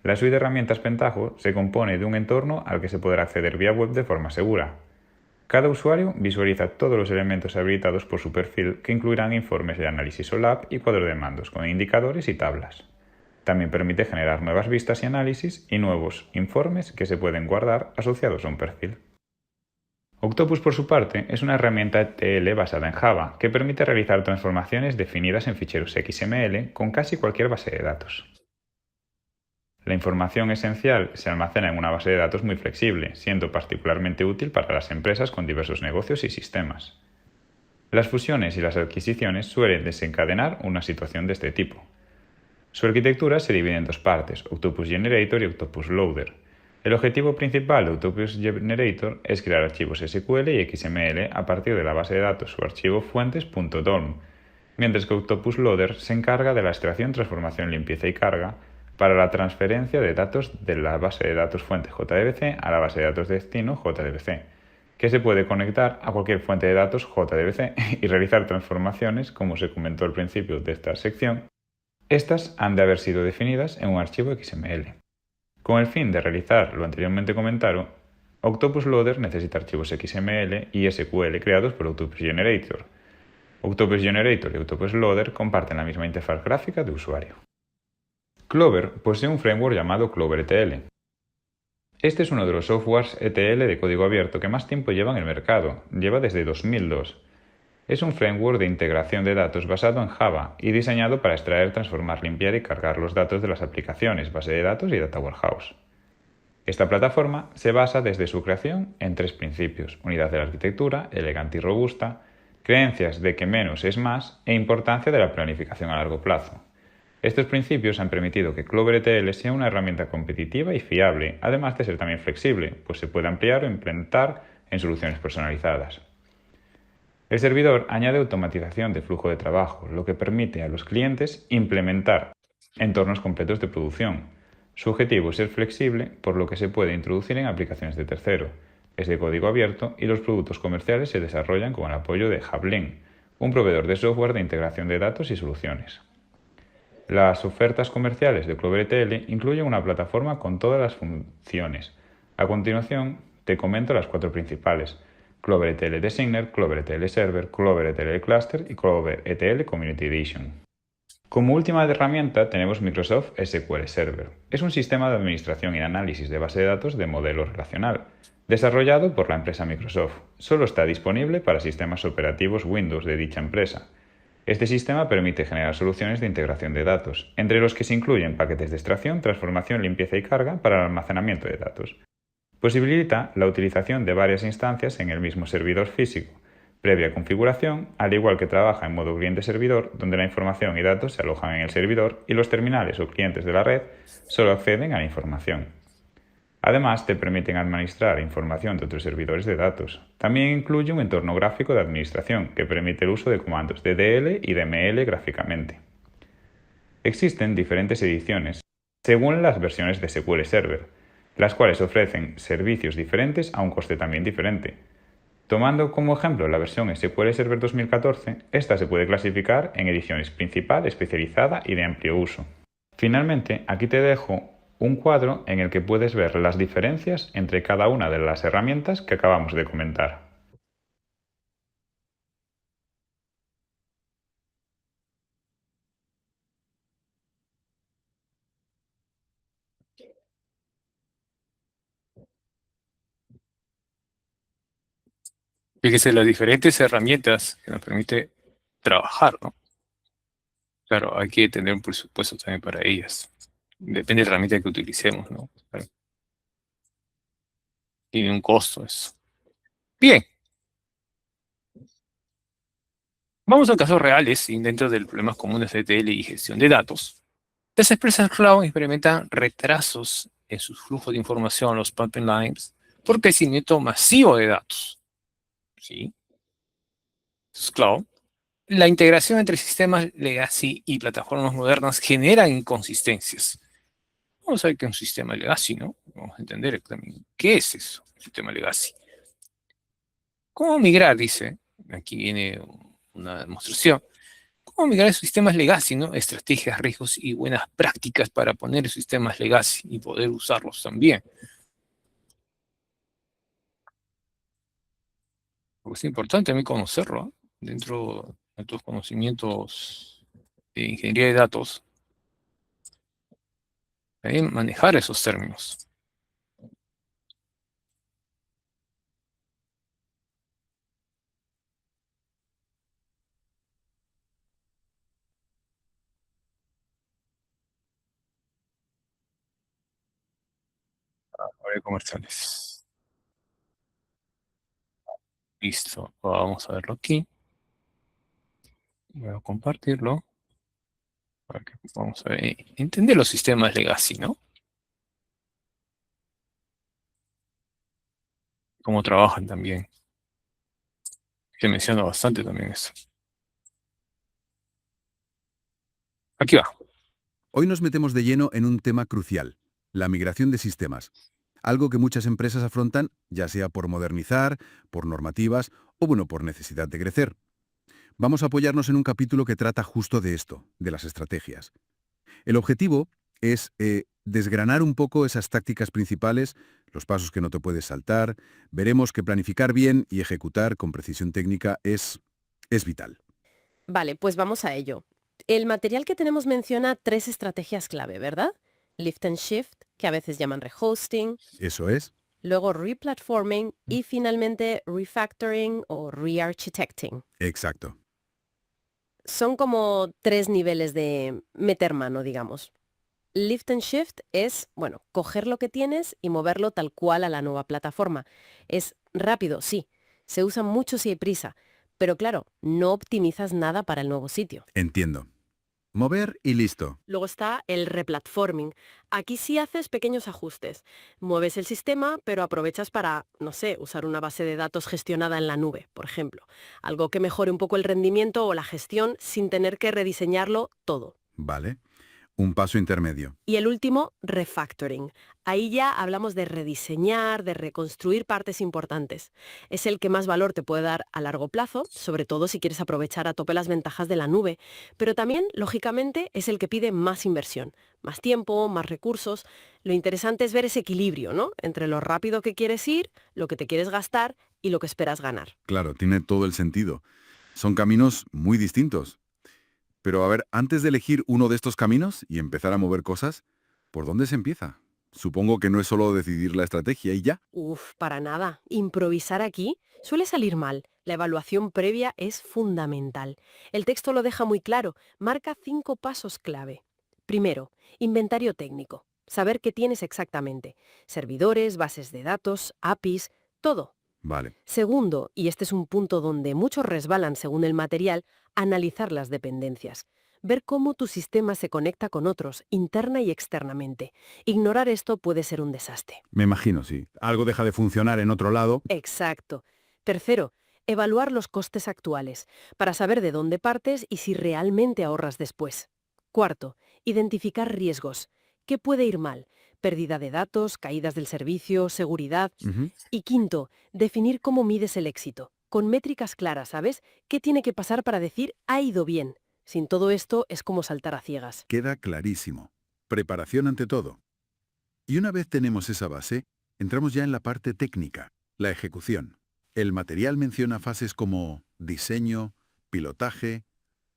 La suite de herramientas Pentaho se compone de un entorno al que se podrá acceder vía web de forma segura. Cada usuario visualiza todos los elementos habilitados por su perfil, que incluirán informes de análisis OLAP y cuadro de mandos con indicadores y tablas. También permite generar nuevas vistas y análisis y nuevos informes que se pueden guardar asociados a un perfil. Octopus, por su parte, es una herramienta ETL basada en Java que permite realizar transformaciones definidas en ficheros XML con casi cualquier base de datos. La información esencial se almacena en una base de datos muy flexible, siendo particularmente útil para las empresas con diversos negocios y sistemas. Las fusiones y las adquisiciones suelen desencadenar una situación de este tipo. Su arquitectura se divide en 2 partes: Octopus Generator y Octopus Loader. El objetivo principal de Octopus Generator es crear archivos SQL y XML a partir de la base de datos o archivo fuentes.dolm, mientras que Octopus Loader se encarga de la extracción, transformación, limpieza y carga para la transferencia de datos de la base de datos fuente JDBC a la base de datos destino JDBC, que se puede conectar a cualquier fuente de datos JDBC y realizar transformaciones, como se comentó al principio de esta sección. Estas han de haber sido definidas en un archivo XML. Con el fin de realizar lo anteriormente comentado, Octopus Loader necesita archivos XML y SQL creados por Octopus Generator. Octopus Generator y Octopus Loader comparten la misma interfaz gráfica de usuario. Clover posee un framework llamado Clover ETL. Este es uno de los softwares ETL de código abierto que más tiempo lleva en el mercado, lleva desde 2002. Es un framework de integración de datos basado en Java y diseñado para extraer, transformar, limpiar y cargar los datos de las aplicaciones, base de datos y Data Warehouse. Esta plataforma se basa desde su creación en 3 principios: unidad de la arquitectura, elegante y robusta, creencias de que menos es más e importancia de la planificación a largo plazo. Estos principios han permitido que Clover ETL sea una herramienta competitiva y fiable, además de ser también flexible, pues se puede ampliar o implementar en soluciones personalizadas. El servidor añade automatización de flujo de trabajo, lo que permite a los clientes implementar entornos completos de producción. Su objetivo es ser flexible, por lo que se puede introducir en aplicaciones de tercero. Es de código abierto y los productos comerciales se desarrollan con el apoyo de Javelin, un proveedor de software de integración de datos y soluciones. Las ofertas comerciales de Clover ETL incluyen una plataforma con todas las funciones. A continuación, te comento las 4 principales: Clover ETL Designer, Clover ETL Server, Clover ETL Cluster y Clover ETL Community Edition. Como última herramienta tenemos Microsoft SQL Server. Es un sistema de administración y análisis de base de datos de modelo relacional, desarrollado por la empresa Microsoft. Solo está disponible para sistemas operativos Windows de dicha empresa. Este sistema permite generar soluciones de integración de datos, entre los que se incluyen paquetes de extracción, transformación, limpieza y carga para el almacenamiento de datos. Posibilita la utilización de varias instancias en el mismo servidor físico, previa configuración, al igual que trabaja en modo cliente-servidor, donde la información y datos se alojan en el servidor y los terminales o clientes de la red solo acceden a la información. Además, te permiten administrar información de otros servidores de datos. También incluye un entorno gráfico de administración que permite el uso de comandos DDL y DML gráficamente. Existen diferentes ediciones según las versiones de SQL Server, las cuales ofrecen servicios diferentes a un coste también diferente. Tomando como ejemplo la versión SQL Server 2014, esta se puede clasificar en ediciones principal, especializada y de amplio uso. Finalmente, aquí te dejo un cuadro en el que puedes ver las diferencias entre cada una de las herramientas que acabamos de comentar. Fíjese las diferentes herramientas que nos permite trabajar, ¿no? Claro, hay que tener un presupuesto también para ellas. Depende de la herramienta que utilicemos, ¿no? Claro. Tiene un costo eso. Bien. Vamos a casos reales y dentro de los problemas comunes de ETL y gestión de datos. Las empresas cloud experimentan retrasos en sus flujos de información, los pipelines, por crecimiento masivo de datos. ¿Sí? Entonces, cloud. La integración entre sistemas legacy y plataformas modernas genera inconsistencias. Vamos a ver qué es un sistema legacy, ¿no? Vamos a entender también qué es eso, un sistema legacy. ¿Cómo migrar? Dice, aquí viene una demostración. ¿Cómo migrar esos sistemas legacy, ¿no? Estrategias, riesgos y buenas prácticas para poner sistemas legacy y poder usarlos también. Porque es importante también conocerlo, ¿eh? Dentro de tus conocimientos de ingeniería de datos, también manejar esos términos. Ahora comerciales. Listo, vamos a verlo aquí. Voy a compartirlo para que vamos a entender los sistemas legacy, ¿no? Cómo trabajan también. Se menciona bastante también eso. Aquí va. Hoy nos metemos de lleno en un tema crucial, la migración de sistemas. Algo que muchas empresas afrontan, ya sea por modernizar, por normativas o por necesidad de crecer. Vamos a apoyarnos en un capítulo que trata justo de esto, de las estrategias. El objetivo es desgranar un poco esas tácticas principales, los pasos que no te puedes saltar. Veremos que planificar bien y ejecutar con precisión técnica es vital. Vale, pues vamos a ello. El material que tenemos menciona 3 estrategias clave, ¿verdad? Lift and shift, que a veces llaman rehosting. Eso es. Luego replatforming y finalmente refactoring o re-architecting. Exacto. Son como 3 niveles de meter mano, digamos. Lift and shift es, coger lo que tienes y moverlo tal cual a la nueva plataforma. Es rápido, sí. Se usa mucho si hay prisa. Pero claro, no optimizas nada para el nuevo sitio. Entiendo. Mover y listo. Luego está el replatforming. Aquí sí haces pequeños ajustes. Mueves el sistema, pero aprovechas para, usar una base de datos gestionada en la nube, por ejemplo. Algo que mejore un poco el rendimiento o la gestión sin tener que rediseñarlo todo. Vale. Un paso intermedio. Y el último, refactoring. Ahí ya hablamos de rediseñar, de reconstruir partes importantes. Es el que más valor te puede dar a largo plazo, sobre todo si quieres aprovechar a tope las ventajas de la nube. Pero también, lógicamente, es el que pide más inversión, más tiempo, más recursos. Lo interesante es ver ese equilibrio, ¿no? Entre lo rápido que quieres ir, lo que te quieres gastar y lo que esperas ganar. Claro, tiene todo el sentido. Son caminos muy distintos. Pero a ver, antes de elegir uno de estos caminos y empezar a mover cosas, ¿por dónde se empieza? Supongo que no es solo decidir la estrategia y ya. Uf, para nada. Improvisar aquí suele salir mal. La evaluación previa es fundamental. El texto lo deja muy claro. Marca 5 pasos clave. Primero, inventario técnico. Saber qué tienes exactamente. Servidores, bases de datos, APIs, todo. Vale. Segundo, y este es un punto donde muchos resbalan según el material, analizar las dependencias. Ver cómo tu sistema se conecta con otros, interna y externamente. Ignorar esto puede ser un desastre. Me imagino, sí. Algo deja de funcionar en otro lado. Exacto. Tercero, evaluar los costes actuales, para saber de dónde partes y si realmente ahorras después. Cuarto, identificar riesgos. ¿Qué puede ir mal? Pérdida de datos, caídas del servicio, seguridad. Y quinto, definir cómo mides el éxito. Con métricas claras, ¿sabes? ¿Qué tiene que pasar para decir ha ido bien? Sin todo esto es como saltar a ciegas. Queda clarísimo. Preparación ante todo. Y una vez tenemos esa base, entramos ya en la parte técnica, la ejecución. El material menciona fases como diseño, pilotaje,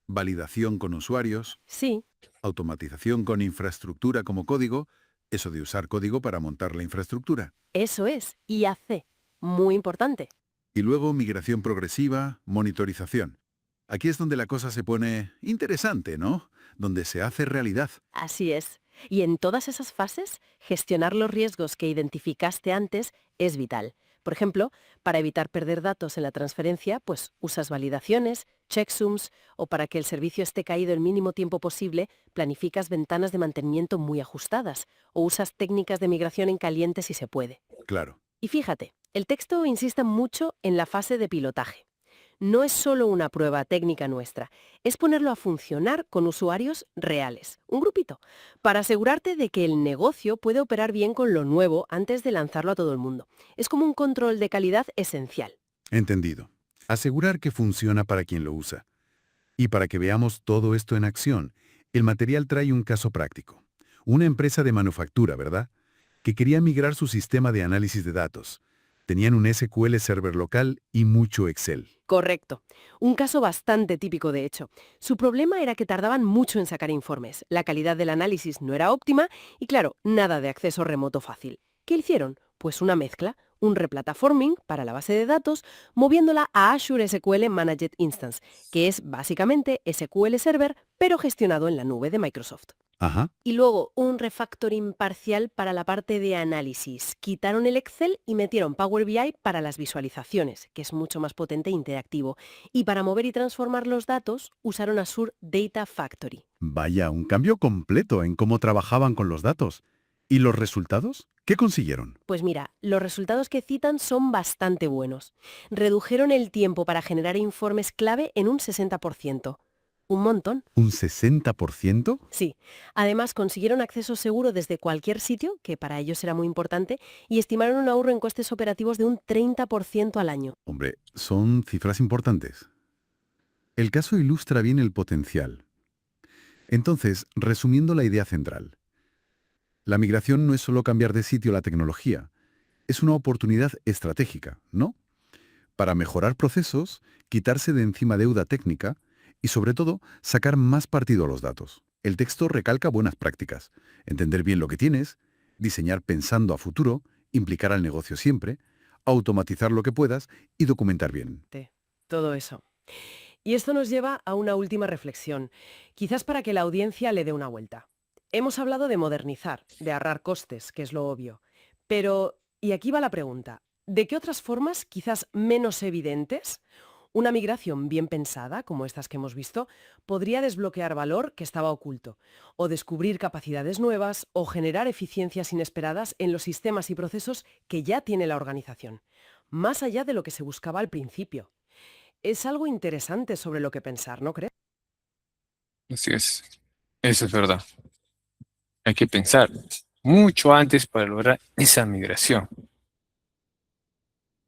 validación con usuarios, Sí, automatización con infraestructura como código, eso de usar código para montar la infraestructura. eso es. IAC. Muy importante. Y luego migración progresiva, monitorización. Aquí es donde la cosa se pone interesante, ¿no? Donde se hace realidad. Así es. Y en todas esas fases, gestionar los riesgos que identificaste antes es vital. Por ejemplo, para evitar perder datos en la transferencia, pues usas validaciones, checksums, o para que el servicio esté caído el mínimo tiempo posible, planificas ventanas de mantenimiento muy ajustadas, o usas técnicas de migración en caliente si se puede. Claro. Y fíjate, el texto insiste mucho en la fase de pilotaje. No es solo una prueba técnica nuestra, es ponerlo a funcionar con usuarios reales, un grupito, para asegurarte de que el negocio puede operar bien con lo nuevo antes de lanzarlo a todo el mundo. Es como un control de calidad esencial. Entendido. Asegurar que funciona para quien lo usa. Y para que veamos todo esto en acción, el material trae un caso práctico. Una empresa de manufactura, ¿verdad?, que quería migrar su sistema de análisis de datos. Tenían un SQL Server local y mucho Excel. Correcto. Un caso bastante típico, de hecho. Su problema era que tardaban mucho en sacar informes, la calidad del análisis no era óptima y, claro, nada de acceso remoto fácil. ¿Qué hicieron? Pues una mezcla, un replatforming para la base de datos, moviéndola a Azure SQL Managed Instance, que es básicamente SQL Server, pero gestionado en la nube de Microsoft. Ajá. Y luego un refactoring parcial para la parte de análisis. Quitaron el Excel y metieron Power BI para las visualizaciones, que es mucho más potente e interactivo. Y para mover y transformar los datos, usaron Azure Data Factory. Vaya, un cambio completo en cómo trabajaban con los datos. ¿Y los resultados? ¿Qué consiguieron? Pues mira, los resultados que citan son bastante buenos. Redujeron el tiempo para generar informes clave en un 60%. Un montón. ¿Un 60%? Sí. Además, consiguieron acceso seguro desde cualquier sitio, que para ellos era muy importante, y estimaron un ahorro en costes operativos de un 30% al año. Hombre, son cifras importantes. El caso ilustra bien el potencial. Entonces, resumiendo la idea central. La migración no es solo cambiar de sitio la tecnología, es una oportunidad estratégica, ¿no? Para mejorar procesos, quitarse de encima deuda técnica y, sobre todo, sacar más partido a los datos. El texto recalca buenas prácticas, entender bien lo que tienes, diseñar pensando a futuro, implicar al negocio siempre, automatizar lo que puedas y documentar bien. Todo eso. Y esto nos lleva a una última reflexión, quizás para que la audiencia le dé una vuelta. Hemos hablado de modernizar, de ahorrar costes, que es lo obvio. Pero, y aquí va la pregunta, ¿de qué otras formas, quizás menos evidentes, una migración bien pensada, como estas que hemos visto, podría desbloquear valor que estaba oculto, o descubrir capacidades nuevas, o generar eficiencias inesperadas en los sistemas y procesos que ya tiene la organización, más allá de lo que se buscaba al principio? Es algo interesante sobre lo que pensar, ¿no crees? Así es. Eso es verdad. Hay que pensar mucho antes para lograr esa migración.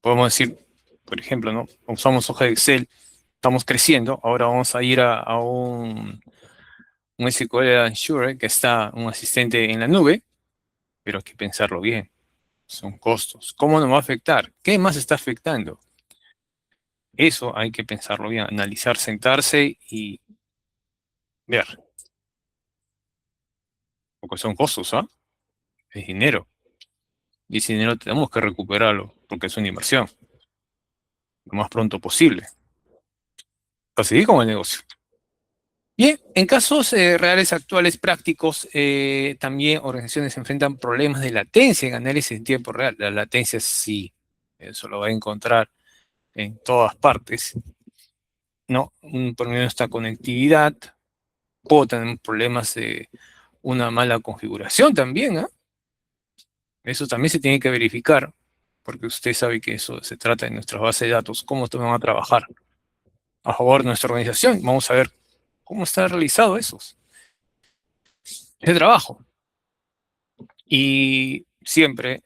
Podemos decir, por ejemplo, ¿no? Usamos hoja de Excel, estamos creciendo, ahora vamos a ir a un SQL Ensure, que está un asistente en la nube, pero hay que pensarlo bien. Son costos. ¿Cómo nos va a afectar? ¿Qué más está afectando? Eso hay que pensarlo bien, analizar, sentarse y ver. Porque son costos, ¿ah? Es dinero. Y ese dinero tenemos que recuperarlo, porque es una inversión. Lo más pronto posible. Para seguir con el negocio. Bien, en casos reales, actuales, prácticos, también organizaciones enfrentan problemas de latencia en análisis en tiempo real. La latencia sí, eso lo va a encontrar en todas partes, ¿no? Por medio de esta conectividad, puedo tener problemas de una mala configuración también, ¿ah? Eso también se tiene que verificar, porque usted sabe que eso se trata de nuestras bases de datos, cómo van a trabajar a favor de nuestra organización. Vamos a ver cómo está realizado ese trabajo. Y siempre,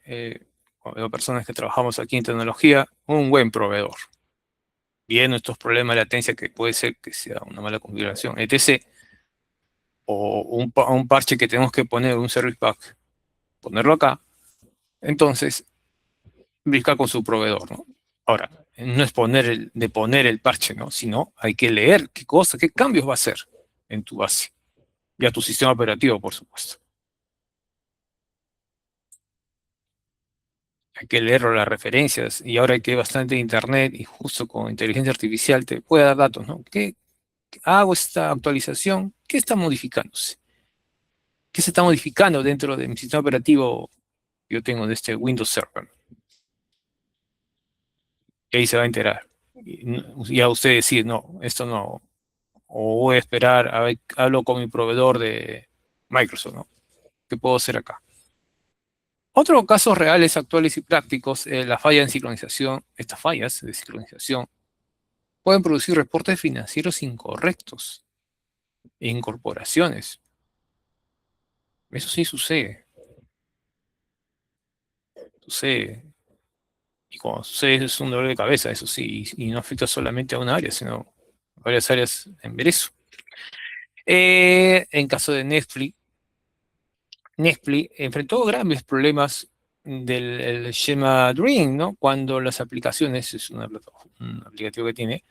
cuando veo personas que trabajamos aquí en tecnología, un buen proveedor. Viendo estos problemas de latencia que puede ser que sea una mala configuración, etc. O un parche que tenemos que poner, un service pack, ponerlo acá. Entonces, verificar con su proveedor, ¿no? Ahora, no es poner el parche, ¿no? Sino hay que leer qué cosa, qué cambios va a hacer en tu base. Y a tu sistema operativo, por supuesto. Hay que leer las referencias, y ahora hay que bastante internet, y justo con inteligencia artificial te puede dar datos, ¿no? ¿Qué hago esta actualización? ¿Qué está modificándose? ¿Qué se está modificando dentro de mi sistema operativo que yo tengo de este Windows Server? Y ahí se va a enterar. Y a usted decir, no, esto no, o voy a esperar, a ver, hablo con mi proveedor de Microsoft, ¿no? ¿Qué puedo hacer acá? Otros casos reales, actuales y prácticos, la falla en sincronización, estas fallas de sincronización pueden producir reportes financieros incorrectos e incorporaciones. Eso sí sucede. Sucede. Y cuando sucede es un dolor de cabeza, eso sí, y no afecta solamente a una área, sino a varias áreas en ver eso. En caso de Netflix enfrentó graves problemas del esquema Dream, ¿no? Cuando las aplicaciones, es un aplicativo que tiene,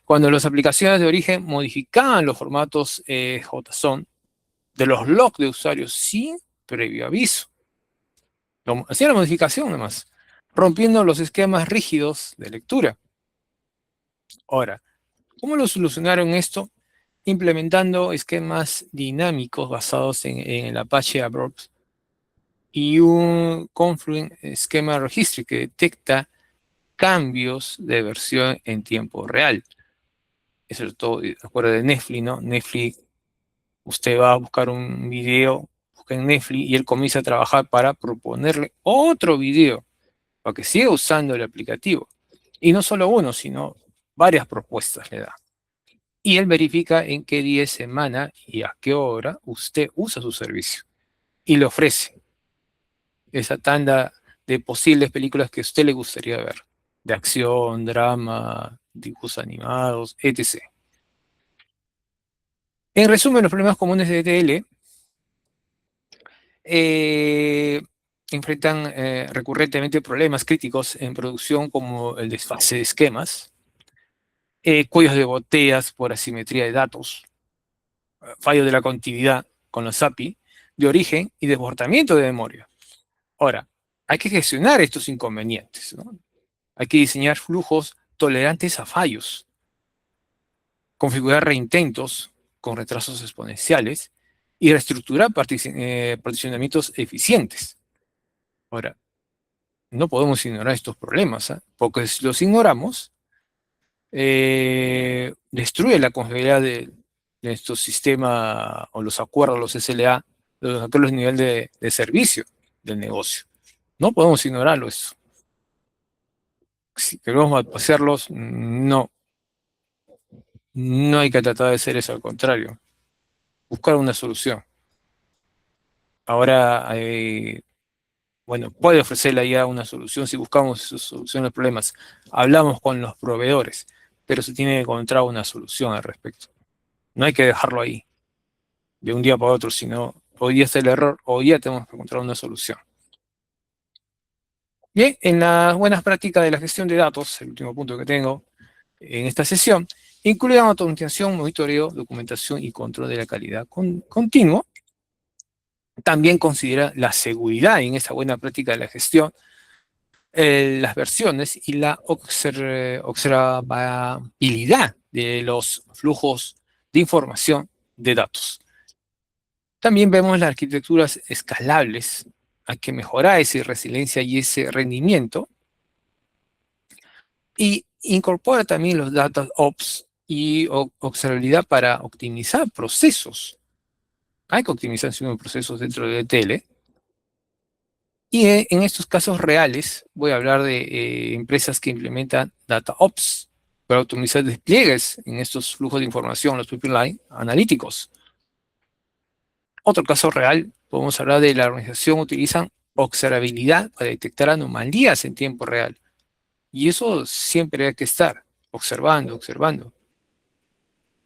cuando las aplicaciones de origen modificaban los formatos JSON de los logs de usuarios sin previo aviso. Hacían la modificación nomás, rompiendo los esquemas rígidos de lectura. Ahora, ¿cómo lo solucionaron esto? Implementando esquemas dinámicos basados en el Apache Abort y un Confluent Schema Registry que detecta cambios de versión en tiempo real. Eso es todo, de acuerdo de Netflix, ¿no? Netflix, usted va a buscar un video, busca en Netflix y él comienza a trabajar para proponerle otro video para que siga usando el aplicativo. Y no solo uno, sino varias propuestas le da. Y él verifica en qué día de semana y a qué hora usted usa su servicio. Y le ofrece esa tanda de posibles películas que a usted le gustaría ver. De acción, drama, dibujos animados, etc. En resumen, los problemas comunes de ETL enfrentan recurrentemente problemas críticos en producción como el desfase de esquemas, cuellos de botellas por asimetría de datos, fallo de la conectividad con los API de origen y desbordamiento de memoria. Ahora, hay que gestionar estos inconvenientes, ¿no? Hay que diseñar flujos tolerantes a fallos, configurar reintentos con retrasos exponenciales y reestructurar particionamientos eficientes. Ahora, no podemos ignorar estos problemas, ¿eh? Porque si los ignoramos, destruye la confiabilidad de estos sistemas o los acuerdos, los SLA, los acuerdos de nivel de servicio del negocio. No podemos ignorarlo eso. Si queremos hacerlos, no. No hay que tratar de hacer eso, al contrario. Buscar una solución. Ahora, bueno, puede ofrecerle ya una solución si buscamos su solución a los problemas. Hablamos con los proveedores, pero se tiene que encontrar una solución al respecto. No hay que dejarlo ahí, de un día para otro, sino hoy día está el error, hoy día tenemos que encontrar una solución. Bien, en las buenas prácticas de la gestión de datos, el último punto que tengo en esta sesión, incluyen automatización, monitoreo, documentación y control de la calidad continuo. También considera la seguridad en esa buena práctica de la gestión, las versiones y la observabilidad de los flujos de información de datos. También vemos las arquitecturas escalables. Hay que mejorar esa resiliencia y ese rendimiento. Y incorpora también los data ops y observabilidad para optimizar procesos. Hay que optimizar procesos dentro de ETL. Y en estos casos reales voy a hablar de empresas que implementan data ops para optimizar despliegues en estos flujos de información, los pipeline analíticos. Otro caso real, podemos hablar de la organización utilizan observabilidad para detectar anomalías en tiempo real. Y eso siempre hay que estar observando, observando.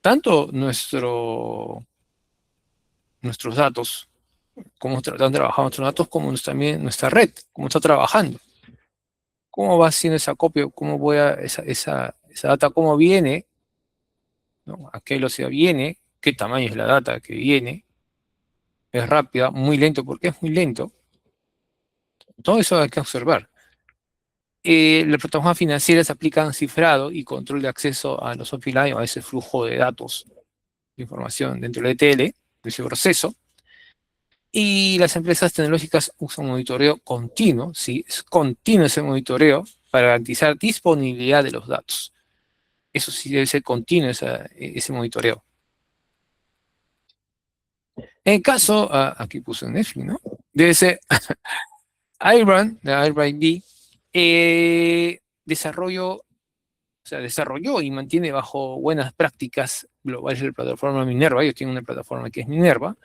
Tanto nuestros datos, cómo están trabajando nuestros datos, como también nuestra red, cómo está trabajando. ¿Cómo va haciendo esa copia? ¿Cómo voy a esa data? ¿Cómo viene? ¿No? ¿A qué velocidad viene? ¿Qué tamaño es la data que viene? ¿Es rápida? ¿Muy lento? ¿Por qué es muy lento? Todo eso hay que observar. Las plataformas financieras aplican cifrado y control de acceso a los offline, a ese flujo de datos, de información dentro del ETL, de ese proceso. Y las empresas tecnológicas usan monitoreo continuo, ¿sí? Es continuo ese monitoreo para garantizar disponibilidad de los datos. Eso sí debe ser continuo ese monitoreo. En el caso, aquí puse Netflix, ¿no? Debe ser Airbnb, de Airbnb, desarrolló y mantiene bajo buenas prácticas globales la plataforma Minerva. Ellos tienen una plataforma que es Minerva,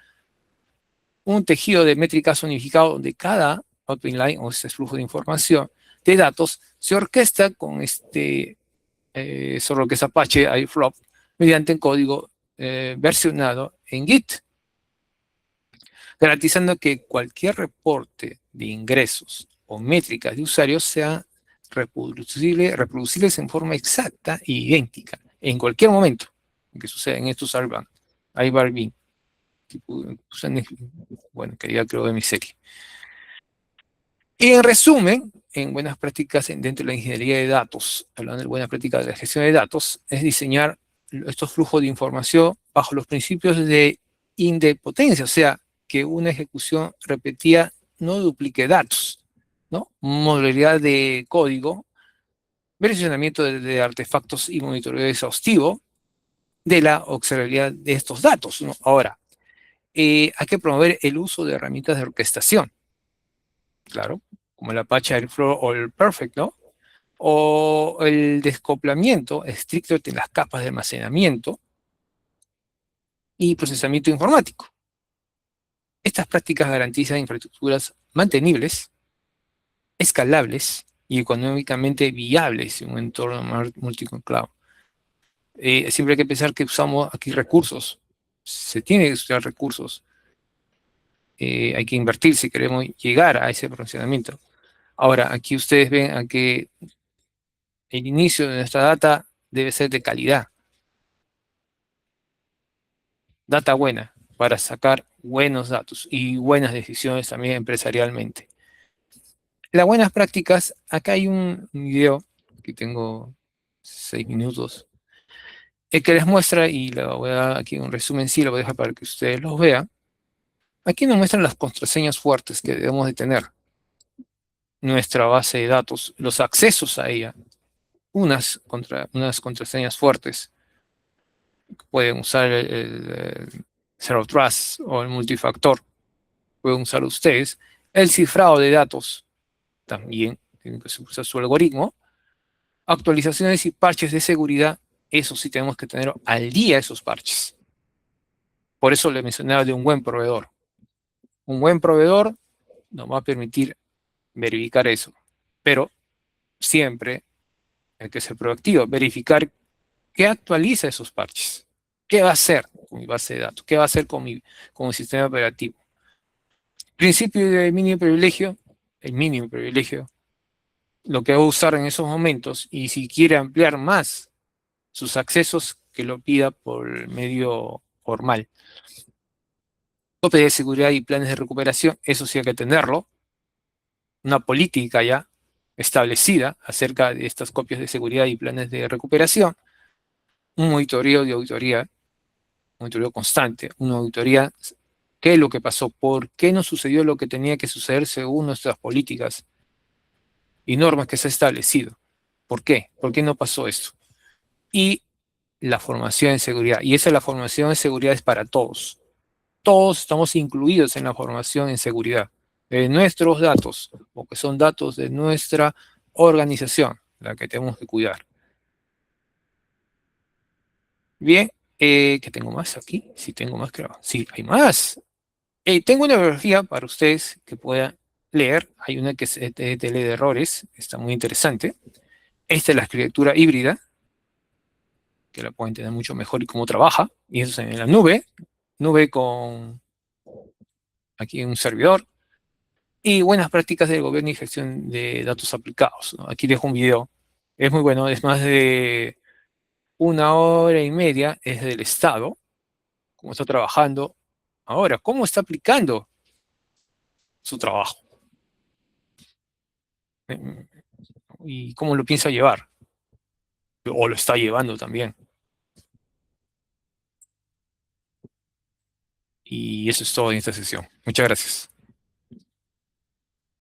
un tejido de métricas unificado donde cada outline o este flujo de información de datos se orquesta con solo que es Apache Airflow mediante un código versionado en Git, garantizando que cualquier reporte de ingresos o métricas de usuarios sean reproducibles en forma exacta e idéntica en cualquier momento que suceda en estos Airbnb. Bueno, que ya creo de mi serie. Y en resumen, en buenas prácticas dentro de la ingeniería de datos, hablando de buenas prácticas de la gestión de datos, es diseñar estos flujos de información bajo los principios de idempotencia, o sea, que una ejecución repetida no duplique datos, ¿no? Modularidad de código, versionamiento de artefactos y monitoreo exhaustivo de la observabilidad de estos datos, ¿no? Ahora, hay que promover el uso de herramientas de orquestación, claro, como el Apache Airflow o el Perfect, ¿no? O el descoplamiento estricto entre las capas de almacenamiento y procesamiento informático. Estas prácticas garantizan infraestructuras mantenibles, escalables y económicamente viables en un entorno multi-cloud. Siempre hay que pensar que usamos aquí recursos. Se tiene que usar recursos. Hay que invertir si queremos llegar a ese funcionamiento. Ahora, aquí ustedes ven a que el inicio de nuestra data debe ser de calidad. Data buena, para sacar buenos datos y buenas decisiones también empresarialmente. Las buenas prácticas, acá hay un video que tengo 6 minutos, que les muestra, y lo voy a dar aquí un resumen, sí, lo voy a dejar para que ustedes los vean. Aquí nos muestran las contraseñas fuertes que debemos de tener. Nuestra base de datos, los accesos a ella, unas contraseñas fuertes. Pueden usar el Zero Trust o el multifactor. Pueden usar ustedes. El cifrado de datos también tiene que usar su algoritmo. Actualizaciones y parches de seguridad, eso sí tenemos que tener al día esos parches. Por eso le mencionaba de un buen proveedor. Un buen proveedor nos va a permitir verificar eso. Pero siempre hay que ser proactivo, verificar qué actualiza esos parches. ¿Qué va a hacer con mi base de datos? ¿Qué va a hacer con mi sistema operativo? Principio de mínimo privilegio, el mínimo privilegio, lo que va a usar en esos momentos, y si quiere ampliar más sus accesos, que lo pida por el medio formal. Tope de seguridad y planes de recuperación, eso sí hay que tenerlo. Una política ya establecida acerca de estas copias de seguridad y planes de recuperación. Un monitoreo de auditoría, un monitoreo constante, una auditoría, qué es lo que pasó, por qué no sucedió lo que tenía que suceder según nuestras políticas y normas que se ha establecido. ¿Por qué? ¿Por qué no pasó esto? Y la formación en seguridad. Y esa, la formación en seguridad, es para todos. Todos estamos incluidos en la formación en seguridad. De nuestros datos, porque son datos de nuestra organización, la que tenemos que cuidar. Bien, ¿qué tengo más aquí? Sí, tengo más, claro. Sí, hay más. Tengo una bibliografía para ustedes que puedan leer. Hay una que es de ley de errores, está muy interesante. Esta es la escritura híbrida, que la pueden entender mucho mejor y cómo trabaja. Y eso es en la nube con aquí un servidor. Y buenas prácticas del gobierno y gestión de datos aplicados, ¿no? Aquí dejo un video. Es muy bueno, es más de 1 hora y media, es del Estado, cómo está trabajando ahora, cómo está aplicando su trabajo y cómo lo piensa llevar, o lo está llevando también. Y eso es todo en esta sesión. Muchas gracias.